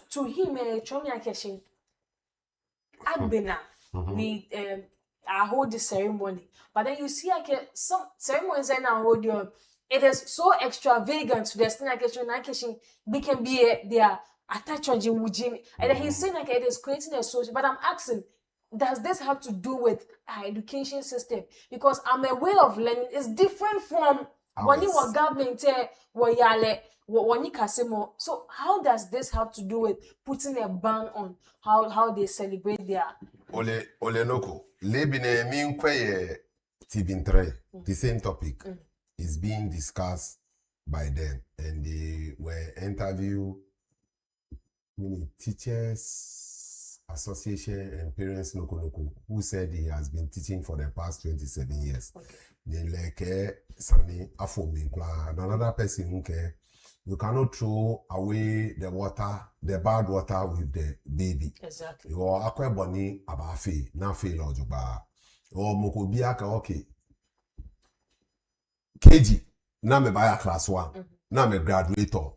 to him, Chomi Akeshin, Adbena, we hold the ceremony. But then you see, like some ceremonies and hold your. It is so extravagant to the extent that they can be their attachment in Wujin. And then he's saying like it is creating a social. But I'm asking, does this have to do with our education system? Because I'm a way of learning is different from when you were government so how does this have to do with putting a ban on how they celebrate their
Ole Noko, Lebine min kweye TV3, the same topic is being discussed by them, and they were interviewed teachers association and parents Noko who said he has been teaching for the past 27 years. Then like Sani Afomi, another person who care. You cannot throw away the bad water with the baby.
Exactly.
You are akwe boni abafe na fail ojuba. O mokobia ka okay. KG na me buy class 1. Na me graduator.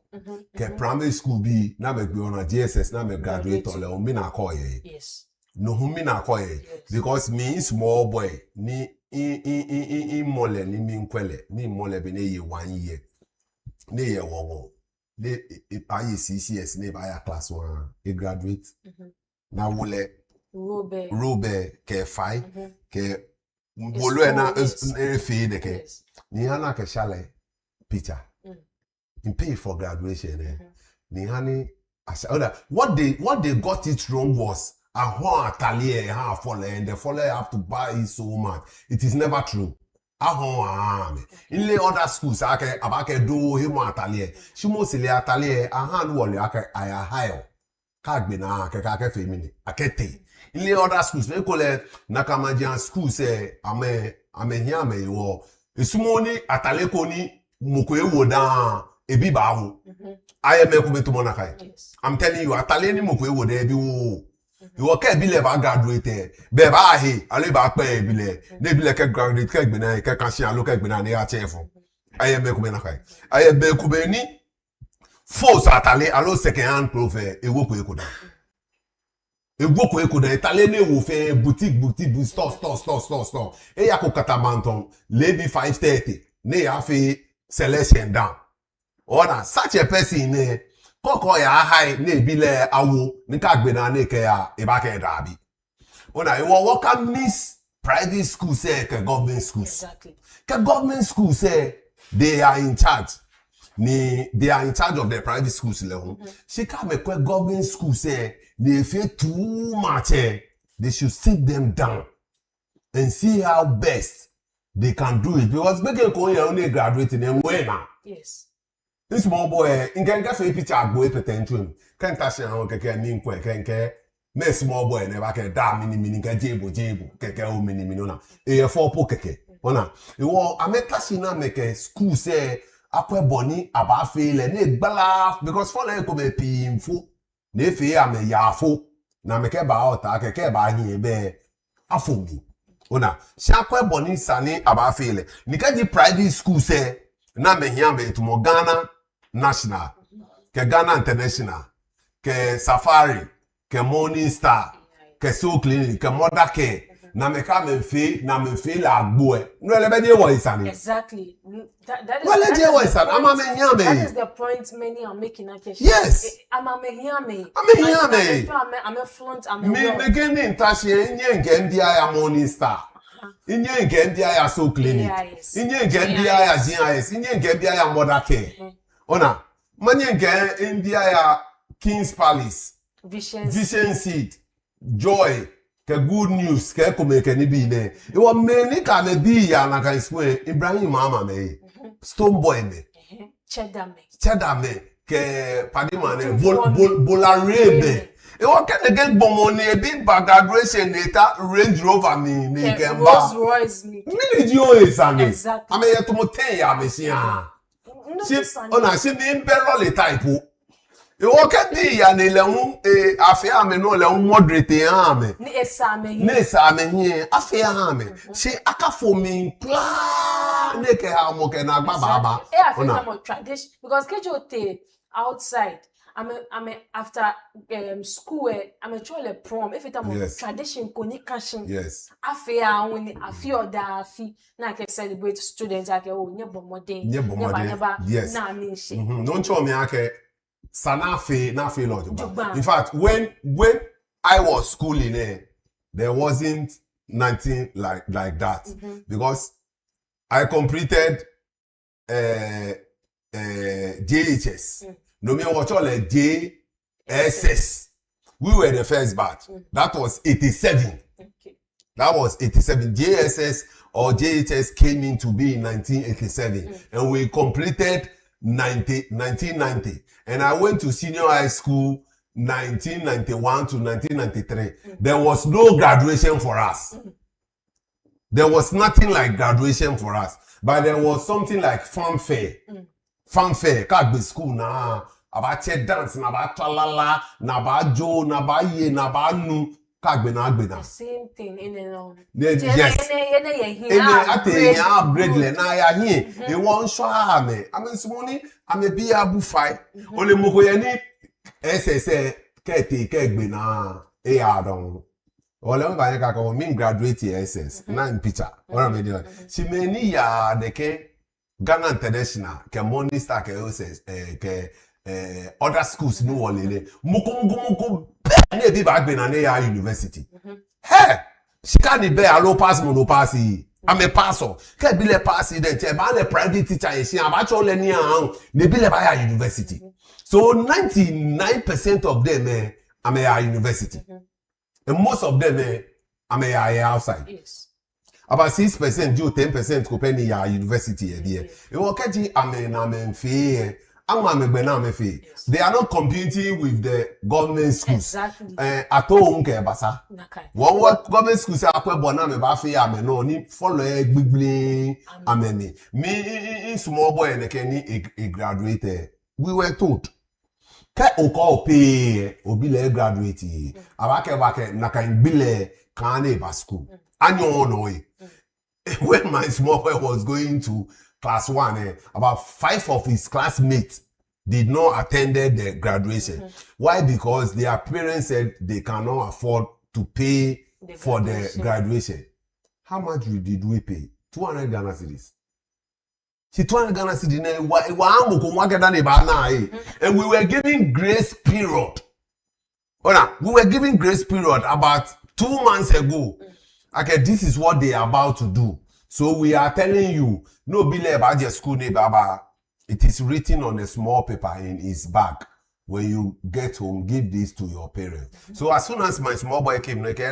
Ke primary school bi na me gbe on JSS na me graduator le o mi na call ye.
Yes.
No hu mi na call ye because me small boy ni in mole ni mi nkwele ni mole be na ye 1 year. Ne ye wowo de aye CCS ne ba ya class 1 e graduate na wole robe ke fai ke bolo na fe de ke ni hana ke shale picture in pay for graduation ni hani what they got it wrong was a whole atelier ha follow and the follower have to buy it so much. It is never true. In the other schools, abake do him atelier. She mostly atelier a hand wall aya high. Kagbina kake femini akete. In the other schools, they call it Nakamajian school say ame hiame yo. Isumoni atelier koni mukwe woda ebi bahu. I am to monakai. I'm telling you, atelier ni mukwe woda ebi wo. You okay bile ba graduate be ba he ale ba pe bile ne bile ke graduate ke gbena ke kan sia lo ke gbena ni a chef aye me ku be na kai aye be ku be ni force atale alo second hand prof ewo ko ekoda itale ne wo fe boutique store e ya ko katabanton lebi 530 ne ya fe selection down ona such a person ne koko ya high na ebile awo nka gbena na ke ya ibaka dabi ona iwo worker miss private school say ke government schools
exactly
ke government schools say they are in charge of the private schools level she come a government school say they feel too much they should sit them down and see how best they can do it because make ko ya only graduating and when
yes.
This small boy, in can get a picture boy potential. Can't touch on keke mean quick, can me small boy never can da mini jebo keke o mini minona. E 4 po keke. Ona. E wo ameta na make school say akwe boni aba fail ne gbala because for like come pi info. Ne fe am yafo. Na make ba ota keke ba hin be afomi. Ona. Si akwe boni sani aba fail. Nika di private school say na me hiambe to mo Ghana National, ke Ghana International, ke Safari, ke Morning Star, ke Soul Clinic, ke Mother Care, na me ka me fe la agbo e. No le be dey wo isani.
Exactly. That
is
the point many are making.
Yes.
I'm a hiame. I'm a front. I'm a
me getting in touch nye nke ndi aya Morning Star. Inye nke ndi aya Soul Clinic. Inye nke ndi aya GIS. Inye nke ndi aya Mother Care. Ona, manye nke ndi aya King's Palace.
Vision
seed, joy, ke good news, ke come ke ni bi ne. E wo me ni ka me bi ya na kan square Ibrahim mama me. Stone boy me. Cheddar me ke padima ne bolare me. E wo ke ne get gbomo ni e bi ba graduation eta Range Rover mi ni ke mba.
Rolls Royce mi.
Mini ji o esane.
Exactly.
Ame ye to mo 10 ya me si ha. She be imperial type. You walk at the and a affair me no le moderate ame.
Ni esame
here, affair ame. She aka for me plan neke ha mo ke na gba baba.
Ona tradition because kejote outside I'm after school I'm a chole prom if it am tradition koni kashin.
Yes.
Affair only afio da afi na ke celebrate students ake o nye bomode.
Yes.
Na me she.
Don't show me ake na fe lodge. In fact, when I was schooling there wasn't nothing like that because I completed JHS. No me watch all JSS. We were the first batch. That was 87.
Okay.
That was 87. JSS or JHS came in to be in 1987 and we completed 1990. And I went to senior high school 1991 to 1993. There was no graduation for us. There was nothing like graduation for us. But there was something like fanfare. Fanfare. Kagbe school na about dance, na about talala, na about jo, na about ye, na about nu. Kagbe na agbe na.
Same thing in and on.
Yes. Upgrade le na ya hin. E won so ame. Ame simoni ame bi abu fai. Ole moko ye ni SS kete kegbe na e ya don. Ole mo ba ye ka ko min graduate SS na in picture. Ora me dey. Si me ni ya de ke Ghana International ke Money Star ke SS ke other schools no walele. Moko ne bi ba gbe na ya university. Hey, she can't be a low pass mono passy. I'm a passer. Can't be le passy then che ba le private teacher ye si aba cho le ni an ne bi le ba ya university. So 99% of them am a university. And most of them am a outside. Yes. About 6% do 10% ko penny ya university here. E wo keji am fe they are not competing with the government schools. Exactly. At home ke basa. One what government schools are akwe bona me ba fe ame no ni follow gbigble ameni. Me small boy and a graduate. We were told ke oko pay obi le graduate. Abake bake na kan bile kan e ba school. Anyo no e. When my small boy was going to class 1, about 5 of his classmates did not attend the graduation. Why? Because their parents said they cannot afford to pay for the graduation. How much did we pay? 200 Ghana cedis. See, 200 Ghana cedis. And we were giving grace period. We were giving grace period about 2 months ago. Okay, this is what they are about to do. So we are telling you, no bile about your school neighbor. It is written on a small paper in his bag. When you get home, give this to your parents. So as soon as my small boy came, it's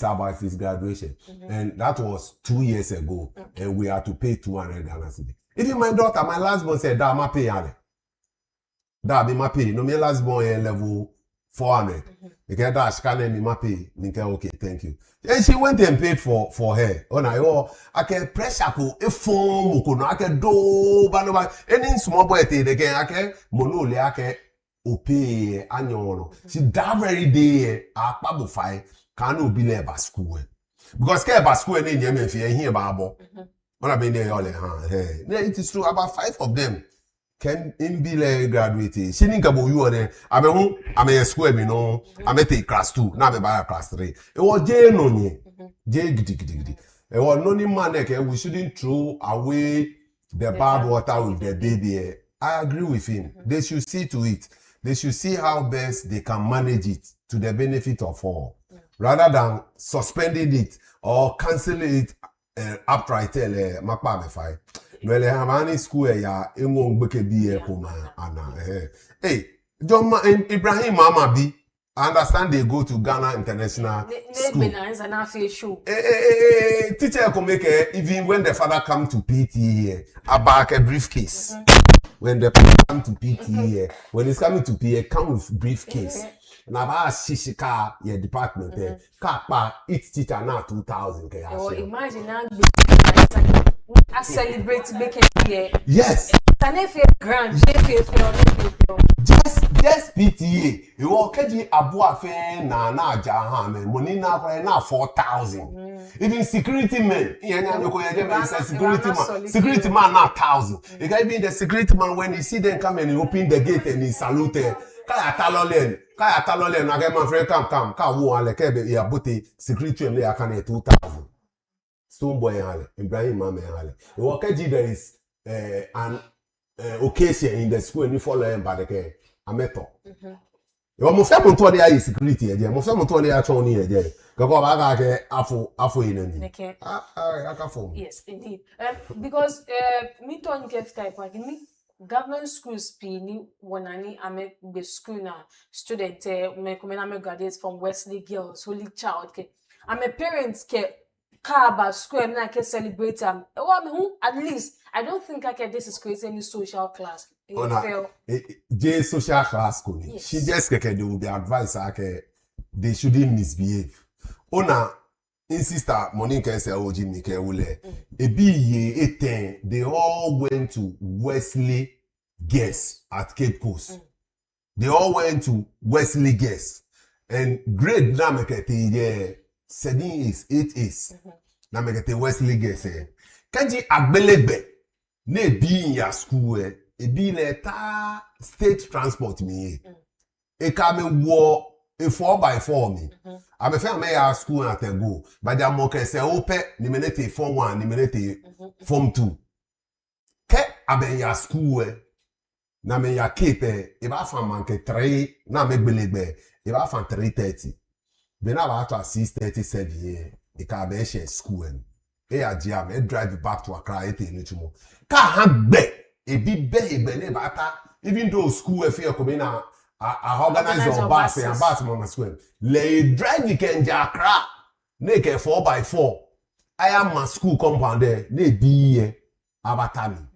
about his graduation. And that was 2 years ago. And we had to pay 200 Ghana cedis. Even my daughter, my last born said, "Da ma pay ale. Da be ma pay. No me last born level 400. Okay, that's can me pay. Okay, thank you." And she went and paid for her. Oh no, I can pressure ko e form ko no I can do ba any small boy te again I can monole I can pay anyo. She that very day akpabo fai can no be le ba school. Because ke ba school na nyem afie here ba abo. Ona be dey all hey. It is true about 5 of them can be like graduate. She didn't go you on I'm a school me no. I'm take class 2. Now I'm by class 3. It was J no ni. J gidi. It was no man we shouldn't throw away the bad water with the baby. I agree with him. They should see to it. They should see how best they can manage it to the benefit of all. Rather than suspending it or canceling it outright. Nwele hamani school ya enwo ngbeke bi koma ana hey John Ibrahim Mama bi I understand they go to Ghana International School. Teacher can make even when the father come to PT here, about a briefcase. When the father come to PT here, when he's coming to PA, come with briefcase. Now about shishika your department there. Kapa each teacher now 2,000.
Oh, imagine now I celebrate making here.
Yes.
Grand,
just PTA. You walk keji abua fe na jaha me money na kwa na 4,000. Even security men, security man na 1,000. You can even the security man when you see them come and you open the gate and he salute. Kaya talole na get my friend come ka wo ale kebe ya bote security me akane 2,000. Stone boy hale Ibrahim Mame hale. You walk keji there is an occasion in the school and you follow him by the care. Ameto. Yo mo fe mo to de ayi security eje. Mo fe mo to de a chon ni eje. Go ba ga ke afo ina ni. Akafo.
Yes, indeed. Because me to get type like me government schools pini wonani ame be school na student me come na me graduate from Wesley Girls Holy Child ke. Ame parents ke Kaba school na ke celebrate am. At least I don't think I can this is creating any social class.
J social class koni. Yes. She just they will be advised they shouldn't misbehave. Ona in sister Monica say oji Mike Ule. Ebi ye 18 they all went to Wesley Girls at Cape Coast. They all went to Wesley Girls. And grade na mekete 7 is 8 is. Na mekete Wesley Girls Kanji agbelebe ne bi in your school e bi leta state transport me e ka me wo a 4x4 me I me fe me ya school at go but the mo kese ope ni menete form 1 ni menete form 2 ke abe ya school na me ya kepe e ba fa manke 3 na me gbelebe e ba fa 3:30 be na ba to 6:37 e ka be share school jam and drive back to Accra anything ka hagbe e bi be ne bata even though school e fear come na organize your bus and bus mama school le drive weekend Accra na ke 4x4 I am my school compound there na bi abatami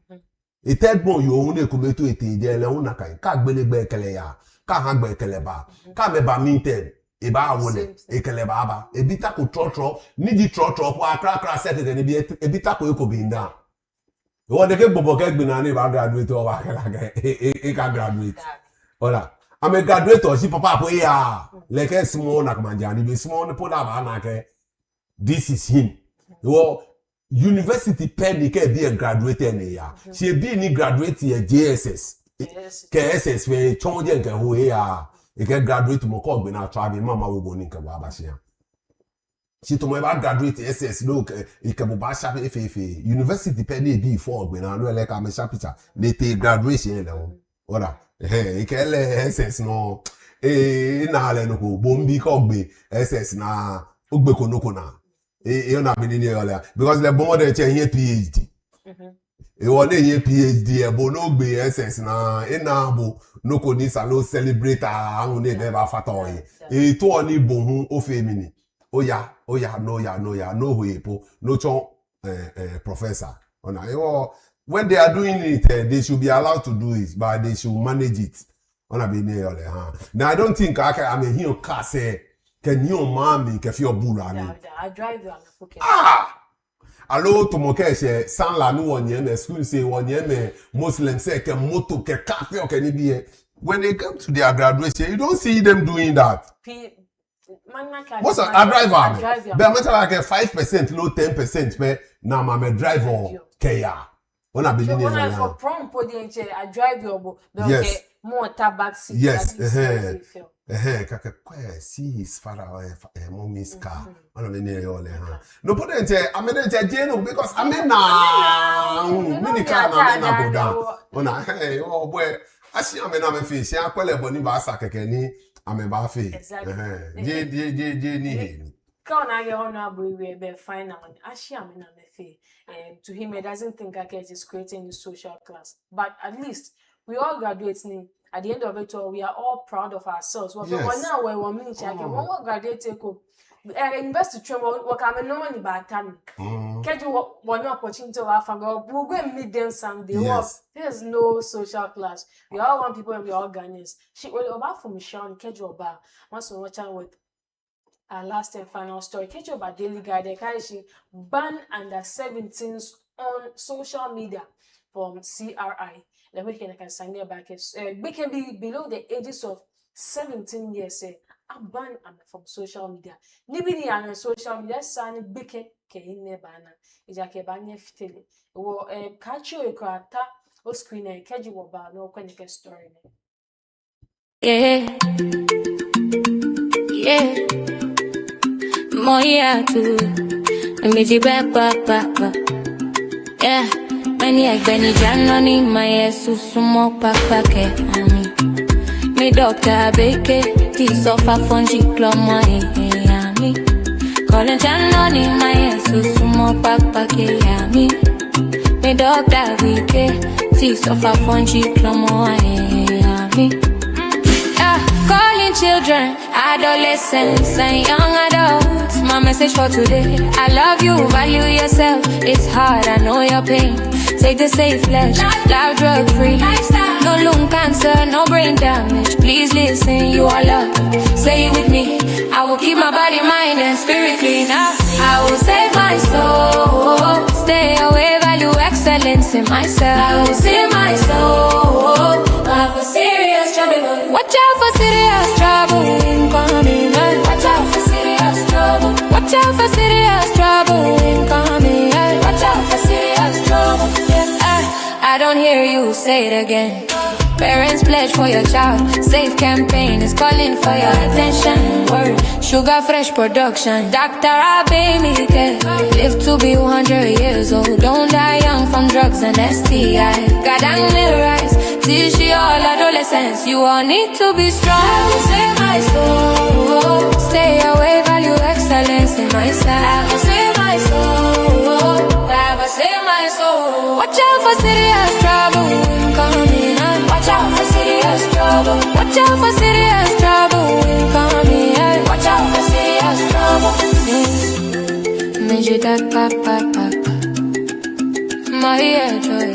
e third born you own e come to ete je le una ka gbelebe kele ya ka hagbe kele ba ka me ba minted eba awole ekeleba aba ebita ko trotro ni di trotro po akra set ni bi ebita ko ekobinda e won de ke gbobo ke gbina ni ba graduate o wa kala e ka graduate ola am a graduate si papa po ya like small na kamanja ni be small po da ba na ke this is him wo university pen ke be a graduate ni ya she be ni graduate ye JSS ke SS we chonje nke ho ya e get graduate mo ko gbe na travel mama wo bo ni nke wa ba se si to mo ba graduate SS look e ke bo ba sha fe university pe ni bi for gbe na no le ka me sha picture le te graduation le won ora e ke le SS no na le no ko bo mbi ko gbe SS na ogbe konoko na e na bi ni ole because le bo mo de che yin PhD e won yin PhD e bo no gbe SS na e na bo no ko ni salo celebrate ahun ne be ba fato yin e to oni bo hu o fe mi ni oya no huepo no chon professor ona when they are doing it they should be allowed to do it but they should manage it ona be ne ole ha now I don't think I'm a hero car say can you mami ke fi obura ni
I drive you
allo to mo ke se san la nu won yen school say won yen Muslim say ke moto ke car fi o ke ni bi when they come to their graduation you don't see them doing that. What's a driver? But I'm not like 5%, no 10%. But now I'm a driver. Kaya. When I begin
here. For prom podium, I drive your yes. More tabac seat.
Yes. See his father, mommy's car. No podium. I'm in a jail because I'm in now. Mini car. I'm go down. Hey, oh boy. I see I'm in a fish. I'm calling Bonnie Basaka. I'm a baffy.
Exactly.
J.
Can't I get on our boy? We be fine now. I see I'm in a fee. To him, he doesn't think like it is creating the social class. But at least we all graduate. At the end of it all, we are all proud of ourselves. Well,
Yes.
now we're 1 minute. One graduate take up. Invest to what can no money by time. Can you one opportunity to have we'll go and meet them someday.
Yes.
There's no social class. We all want people and we all Ghanaians. She will about for Michelle Kejo Bar. Once we watch out with our last and final story. Kejo Bar Daily Guide. She ban under 17s on social media from CRI. The weekend I can sign there back. We can be below the ages of 17 years. A ban from social media. Nibini on social media sign bike ke in bana. Ijake banye fitele. Wo catch you krata o screen e keji wo ba no kwenike story.
Yeah, yeah. Noyaa Tv Livestream. Yeah, many like Benny Janoni, my sumo pakpake ami. Me doctor beke, ti sofa fonji klomo ami. Calling Janoni, my sumo pakpake ami. Me doctor beke, ti sofa fonji klomo ami. Calling children, adolescents, and young adults. My message for today: I love you, value yourself. It's hard, I know your pain. Take the safe ledge, live drug free. No lung cancer, no brain damage. Please listen, you are loved. Say it with me. I will keep my body, mind, and spirit clean. I will save my soul. Stay away, value excellence in myself. I will save my soul. I have a serious trouble. Watch out for serious trouble incoming. Watch out for serious trouble. Watch out for serious trouble incoming. Watch out for serious trouble. I don't hear you say it again. Parents pledge for your child. Safe campaign is calling for your attention. Word, Sugar Fresh production. Dr. Abe care. Live to be 100 years old. Don't die young from drugs and STI. God and rise. Teach you all adolescents. You all need to be strong. I will save my soul. Stay away, value excellence in myself. I will save my soul. I will save my soul. Watch out for serious trouble incoming. Watch out for serious trouble. Watch out for serious trouble incoming. Watch out for serious trouble. Major that papa. My joy.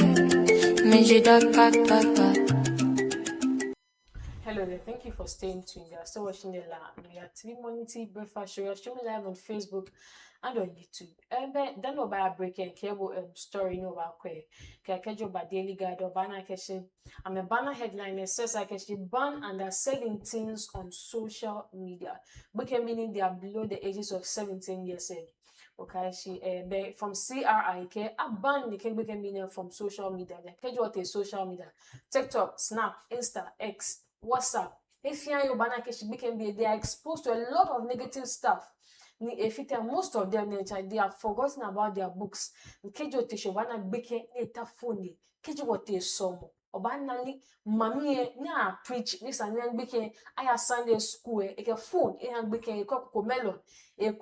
Hello there, thank you for staying tuned. You are still watching the Noyaa Tv Morning Tea Breakfast Show. You are streaming live on Facebook and on YouTube. Then we'll buy a break and cable story no about Kejo by Daily Guide or Banner Keshi. I'm a banner headline that says I can ban under 17s on social media. Because meaning they are below the ages of 17 years old. Okay, she from CRI a ban the can meaning from social media. The what is social media? TikTok, Snap, Insta, X, WhatsApp. If you are your banana they are exposed to a lot of negative stuff. If it most of them they have forgotten about their books. Kejo te shobana beke eta phone. Kejo what is some obanani mami na preach this and then beke I Sunday school a phone and beke a melon a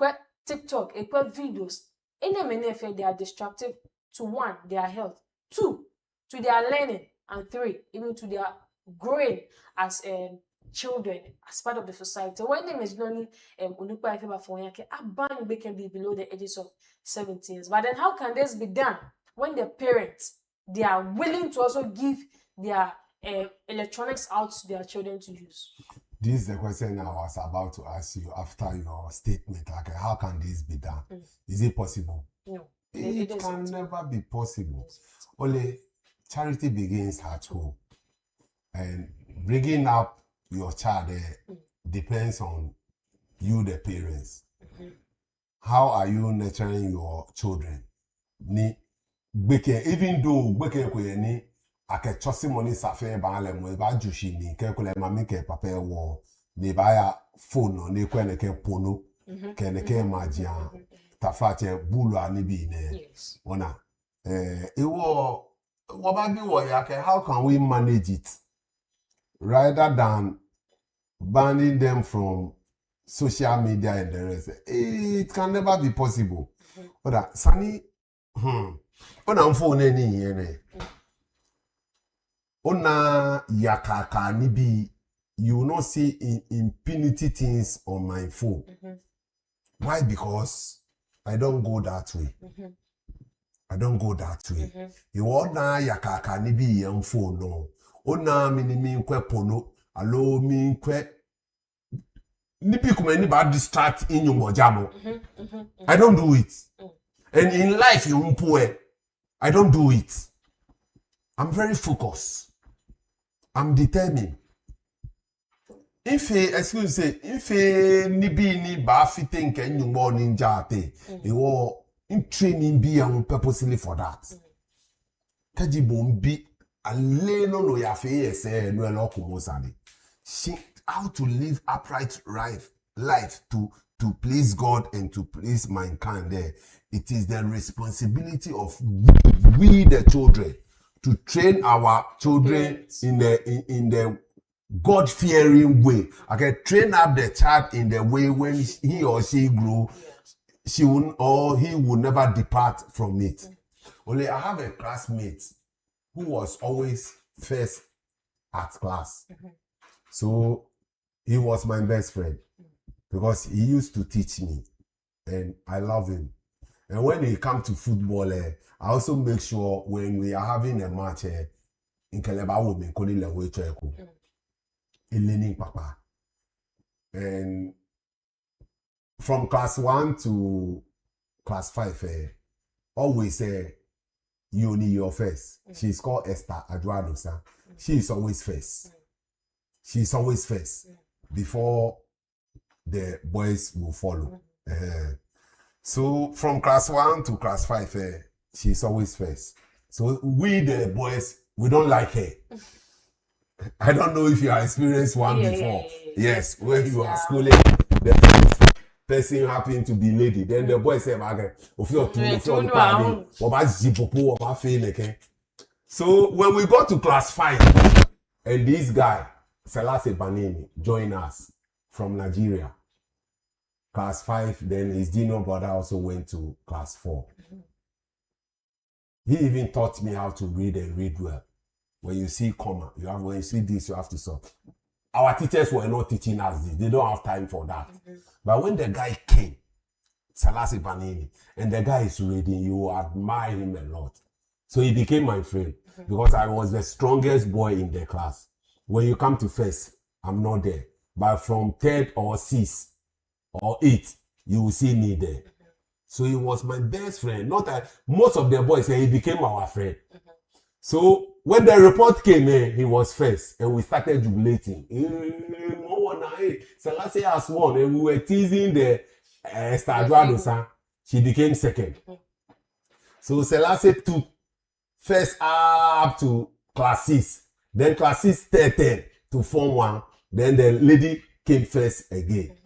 TikTok, videos. In a manner, they are destructive to 1, their health, 2, to their learning, and 3, even to their growing as children, as part of the society. When they is only a ban can be below the ages of 17 years. But then how can this be done when the parents they are willing to also give their electronics out to their children to use?
This is the question I was about to ask you after your statement. Like, how can this be done? Is it possible?
No.
It can never be possible. Only charity begins at home. And bringing up your child depends on you, the parents. How are you nurturing your children? Even though ake chosi money safe ba le mo ba jushi ni ke kule mami ke papa wo ne ba ya phone ne ko ne ke pono ke ne ke magia tafache bulu ani bi ne ona ewo ba bi wo ya ke how can we manage it rather than banning them from social media and the rest? It can never be possible. But Sani Ona mfo na ni yene. Ona yakaka ni bi, you will not see impunity things on my phone. Why? Because I don't go that way. I don't go that way. You ona yakaka ni bi yan phone no. Ona mi nkwe pono, alo mi nkwe ni bi kuma ni ba distract in your mojamo. I don't do it. And in life you umpoe. I don't do it. I'm very focused. I'm determined. If ni ba fitting can you morning jate, you are in training be purposely for that. Kaji bombi a leno no ya fe say no lokumo sani. She how to live upright life to please God and to please mankind there. It is the responsibility of we the children to train our children in the God-fearing way. Okay, train up the child in the way when he or she grow, he will never depart from it. Only I have a classmate who was always first at class. So he was my best friend because he used to teach me and I love him. And when he come to football, I also make sure when we are having a match in Keleba women, calling the way learning papa. And from class 1 to class 5, always you only your first. She's called Esther Adwadosa. She is always first. She's always first before the boys will follow. So from class 1 to class 5, she's always first. So we the boys, we don't like her. I don't know if you have experienced one before. Yes, when you are schooling, the first person happened to be lady. Then the boy said, so when we got to class 5, and this guy, Selassie Banini, joined us from Nigeria. Class 5, then his junior brother also went to class 4. He even taught me how to read and read well. When you see comma, when you see this, you have to solve. Our teachers were not teaching us this. They don't have time for that. But when the guy came, Selassie Banini, and the guy is reading, you admire him a lot. So he became my friend because I was the strongest boy in the class. When you come to first, I'm not there. But from 3rd or 6th, or 8, you will see me there. So he was my best friend. Not that most of the boys he became our friend. So when the report came in, he was first, and we started jubilating. Selassie has won, and we were teasing the Esther. She became second. So Selassie took first up to class 6, then class 6 10 to form 1, then the lady came first again.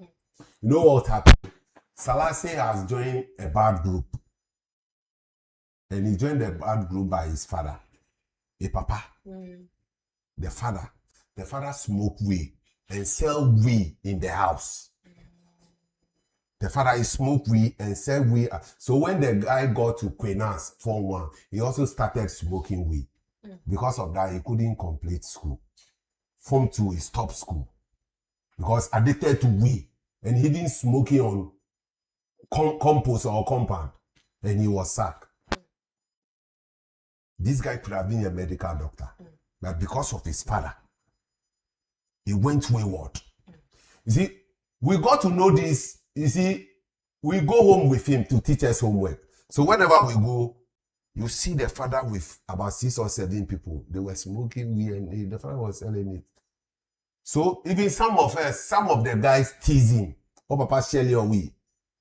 You know what happened? Selassie has joined a bad group. And he joined the bad group by his father. A papa. The father smoked weed and sell weed in the house. The father is smoke weed and sell weed. So when the guy got to Queenas Form 1, he also started smoking weed. Because of that, he couldn't complete school. Form 2, he stopped school. Because addicted to weed. And he didn't smoking on compost or compound. And he was sacked. This guy could have been a medical doctor. But because of his father, he went wayward. You see, we got to know this. You see, we go home with him to teach us homework. So whenever we go, you see the father with about 6 or 7 people. They were smoking weed and the father was selling it. So even some of the guys teasing, oh papa Shelly or we,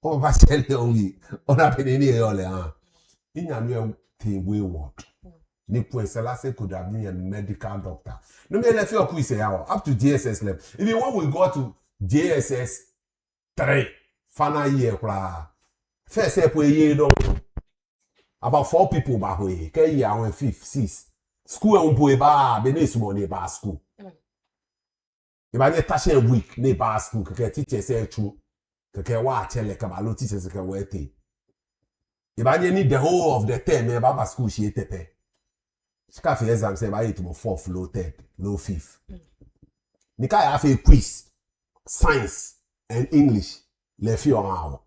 oh papa Shelly or we, on happened in here, in a new thing wayward. Nipo Selassie could have been a medical doctor. No me left your quiz up to JSS level. Even when we go to JSS 3, final year, first step we about 4 people back way. Ke year 5th, 6th. School on boy ba benes money ba school. If I get touch a week, ne ba school, ke teacher say true. Ke wa tell ka ba lo teacher ke we te. If I need the whole of the term, me baba school she tepe. She can for exam say I to fourth, low third, low fifth. Nika have a quiz, science and English. Le fi on hour.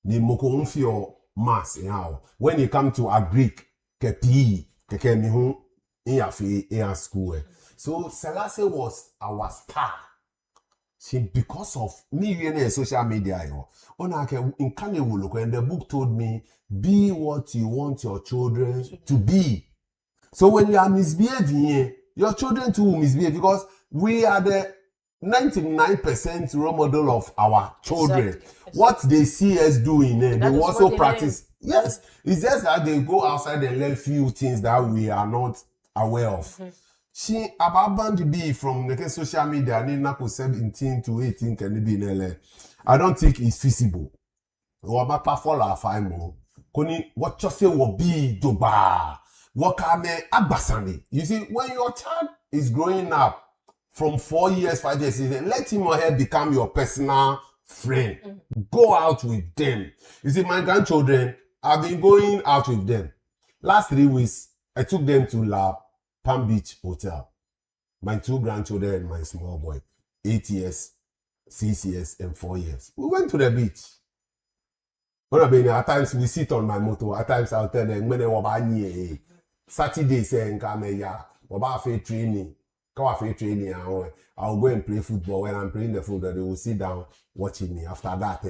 Ni moko unfi your maths in hour. When you come to a Greek, ke PE, ke mi hu in ya fi in school. So Selassie was our star. She, because of me in social media, in Kanewulu, and the book told me, be what you want your children to be. So when you are misbehaving, your children too will misbehave, because we are the 99% role model of our children. Exactly. What they see us doing, they also practice. Yes, it's just that they go outside and learn few things that we are not aware of. She abandoned the bee from the social media, and 17 to 18 can be in LA. I don't think it's feasible. Or back for our fine more. Koni, what you say will be doba. What can abasani? You see, when your child is growing up from 4 years, 5 years, let him or her become your personal friend. Go out with them. You see, my grandchildren, I've been going out with them. Last 3 weeks, I took them to Palm Beach Hotel. My 2 grandchildren and my small boy, 8 years, 6 years, and 4 years. We went to the beach. At times we sit on my motor. At times I'll tell them when they were Saturday saying training. I'll go and play football. When I'm playing the football, they will sit down watching me. After that,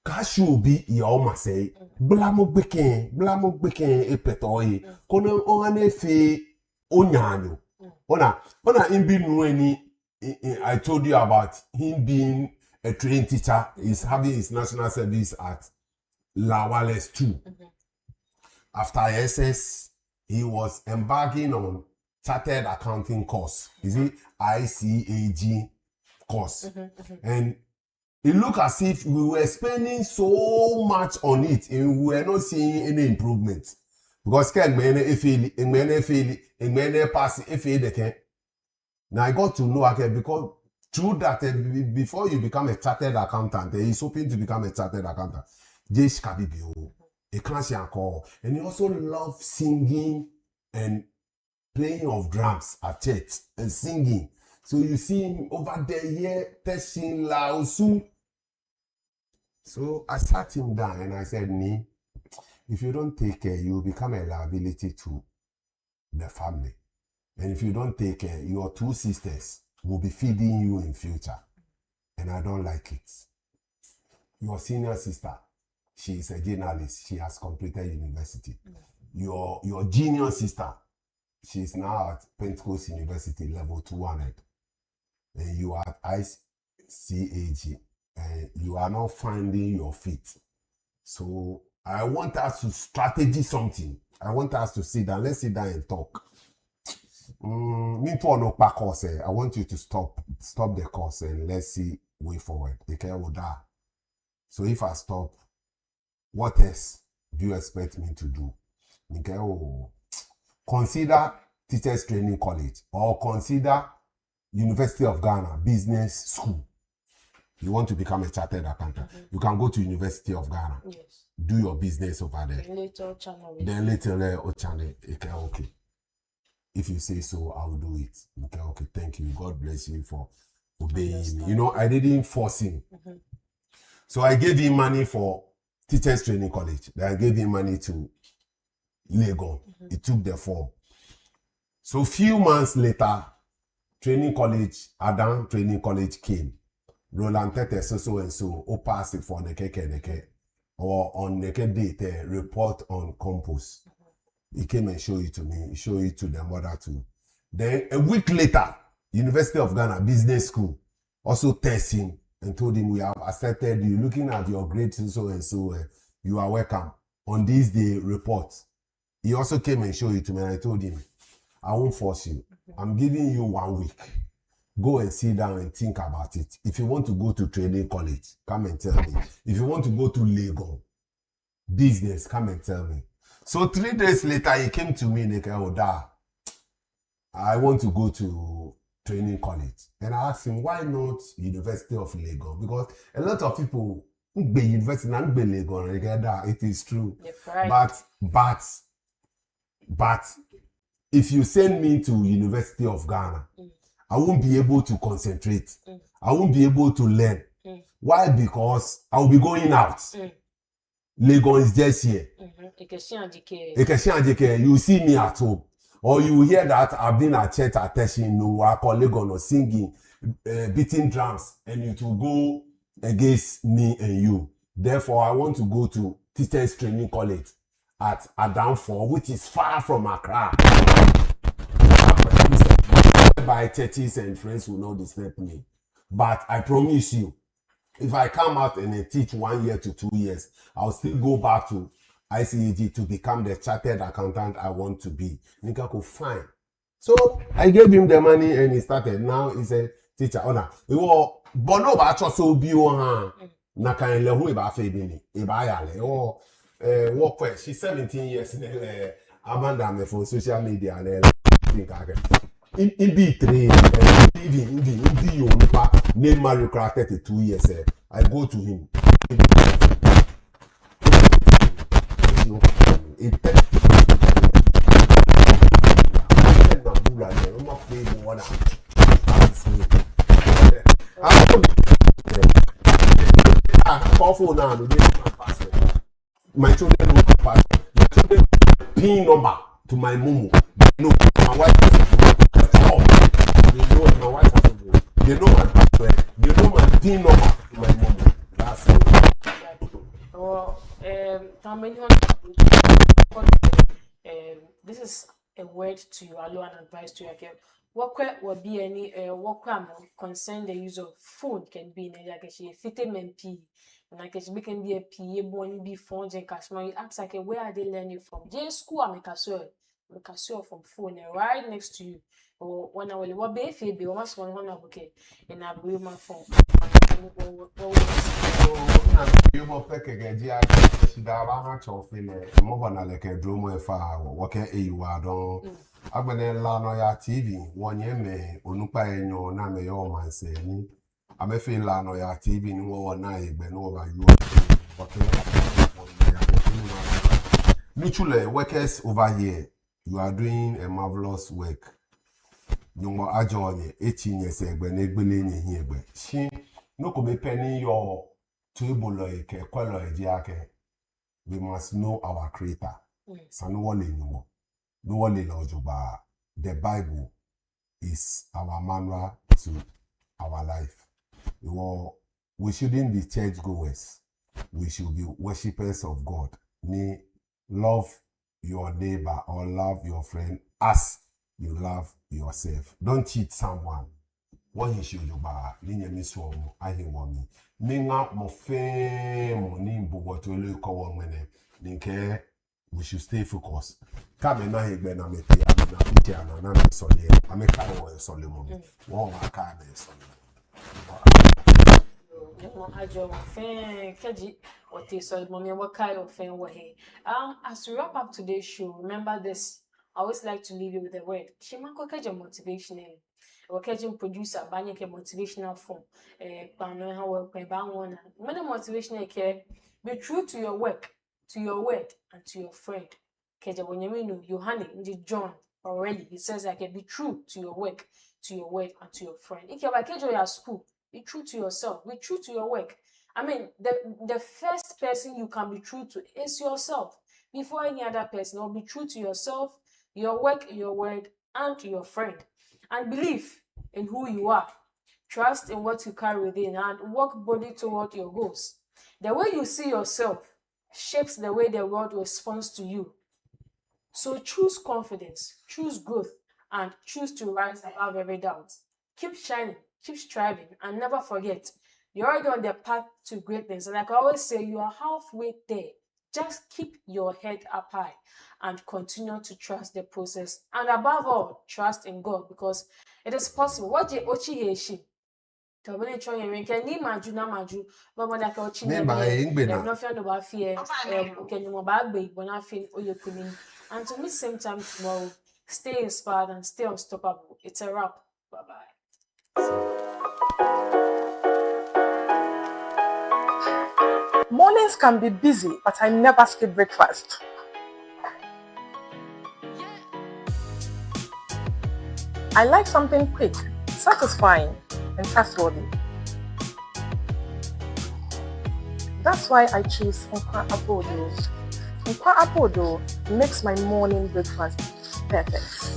Kashu be your masay, blamo beken, epetoi, kona one fe onyano. Ona in being I told you about him being a trained teacher, is having his national service at Lawales 2. After SS, he was embarking on chartered accounting course. Is it ICAG course? And it looked as if we were spending so much on it and we were not seeing any improvement. Because now I got to know because through that, before you become a chartered accountant, he's hoping to become a chartered accountant. And he also loves singing and playing of drums at church and singing. So you see him over there here, testing Laosu. So I sat him down and I said, Nee, if you don't take care, you will become a liability to the family. And if you don't take care, your 2 sisters will be feeding you in future. And I don't like it. Your senior sister, she is a journalist. She has completed university. Your junior sister, she is now at Pentecost University, level 200. And you are at ICAG. And you are not finding your feet. So I want us to strategy something. I want us to sit down. Let's sit down and talk. I want you to stop the course and let's see way forward. So if I stop, what else do you expect me to do? Consider Teachers Training College or consider University of Ghana Business School. You want to become a chartered accountant, you can go to University of Ghana. Yes. Do your business over there. Then later, okay. If you say so, I will do it. Okay, thank you. God bless you for obeying me. You know, I didn't force him. So I gave him money for Teachers Training College. Then I gave him money to Lagos. He took the form. So few months later, Adam Training College came. Roland Tete so and so, or pass it for the keke, or on the date report on compost. He came and showed it to me, show it to the mother too. Then a week later, University of Ghana Business School also tested him and told him, we have accepted you. Looking at your grades so and so, you are welcome. On this day report, he also came and showed it to me, and I told him, I won't force you. I'm giving you 1 week. Go and sit down and think about it. If you want to go to training college, come and tell me. If you want to go to Lagos business, come and tell me. So 3 days later, he came to me and he said, I want to go to Training College. And I asked him, why not University of Lagos? Because a lot of people be university and be Lagos, it is true.
Right.
But if you send me to University of Ghana, I won't be able to concentrate. I won't be able to learn. Why? Because I will be going out. Lagos is just here. You see me at home. Or you hear that I've been at church attention, no, I call Lagos singing, beating drums, and it will go against me and you. Therefore, I want to go to Teachers Training College at Adamfo, which is far from Accra. By churches and friends will not disturb me. But I promise you, if I come out and I teach 1 year to 2 years, I'll still go back to ICEG to become the chartered accountant I want to be. Nika go fine. So I gave him the money and he started. Now he's a teacher. Ona. Bono ba so bi o ha. Na kan le hu e ba fe bi ni. E ba ya le. Work for. She's 17 years. Amanda me for social media le think again. In be train in you name Mario 32 years. I go to him. My children know my password. My children PIN number to my mumu. No, my wife they know my wife has to go. They know my password. They know my PIN number to my mumu. That's it.
This is a word to you, allow an advice to you again. What will be any what concern the use of phone can be in a fitting P. And I can be a PA born be phone and cash money. Ask like where are they learning from? J school I make a from phone right next to you. Or when I will what be be almost 100 okay. And I bring my phone.
You will pick a gear. She much of more than like a drum if I work at you are done. I've been in Noyaa TV 1 year me Unupa and your name your man say me. I'm a feel Noyaa TV no one night but no over you. Literally workers over here, you are doing a marvelous work. You more agile 18 years ago here but she no could be penny your table like we must know our creator. So no one anymore. No one about the Bible is our manual to our life. We shouldn't be churchgoers. We should be worshippers of God. Love your neighbor or love your friend as you love yourself. Don't cheat someone. What he should do by linear miss one, I hear one. Ninga mo fame, nimbo what will you call one when we should stay focused. Come and I ben I'm a piano, and I'm sorry. I'm a kind of Solomon. One my car is
as we wrap up today's show, remember this. I always like to leave you with a word. Shimako kaja motivational. Okajin producer banyeke motivational form. Many motivational care. Be true to your work, to your word, and to your friend. Keja Wonyamino, Yohane, John already. He says I can be true to your work, to your word, and to your friend. If you're like your school, be true to yourself, be true to your work. I mean, the first person you can be true to is yourself. Before any other person, or be true to yourself, your work, your word, and to your friend. And believe in who you are. Trust in what you carry within and work boldly toward your goals. The way you see yourself shapes the way the world responds to you. So choose confidence, choose growth, and choose to rise above every doubt. Keep shining, keep striving, and never forget, you're already on the path to greatness. And like I always say, you are halfway there. Just keep your head up high and continue to trust the process. And above all, trust in God, because it is possible. What you ochi heshi? Tobene choye renke ni maju na maju. But when like ochi ne no fear no ba fear. Okay, no ba gbe bona feel oyekuni. And to meet same time tomorrow, stay inspired and stay unstoppable. It's a wrap. Bye-bye.
Mornings can be busy, but I never skip breakfast. I like something quick, satisfying, and trustworthy. That's why I choose Nkwa Abodo. Nkwa Abodo makes my morning breakfast perfect.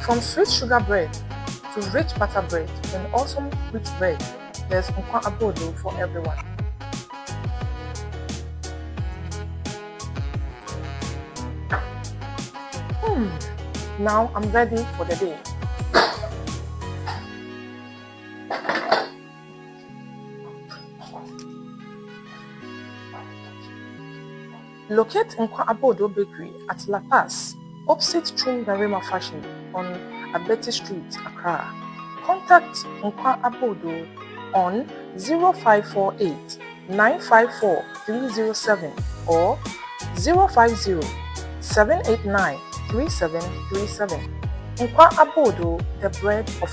From sweet sugar bread to rich butter bread and awesome wheat bread, there's Nkwa Abodo for everyone. Now I'm ready for the day. Locate Nkwa Abodo Bakery at La Paz, opposite Chum Garema Fashion on Abeti Street, Accra. Contact Nkwa Abodo on 0548 954 307 or 050 789 3737. Nkwa Abodo, the bread of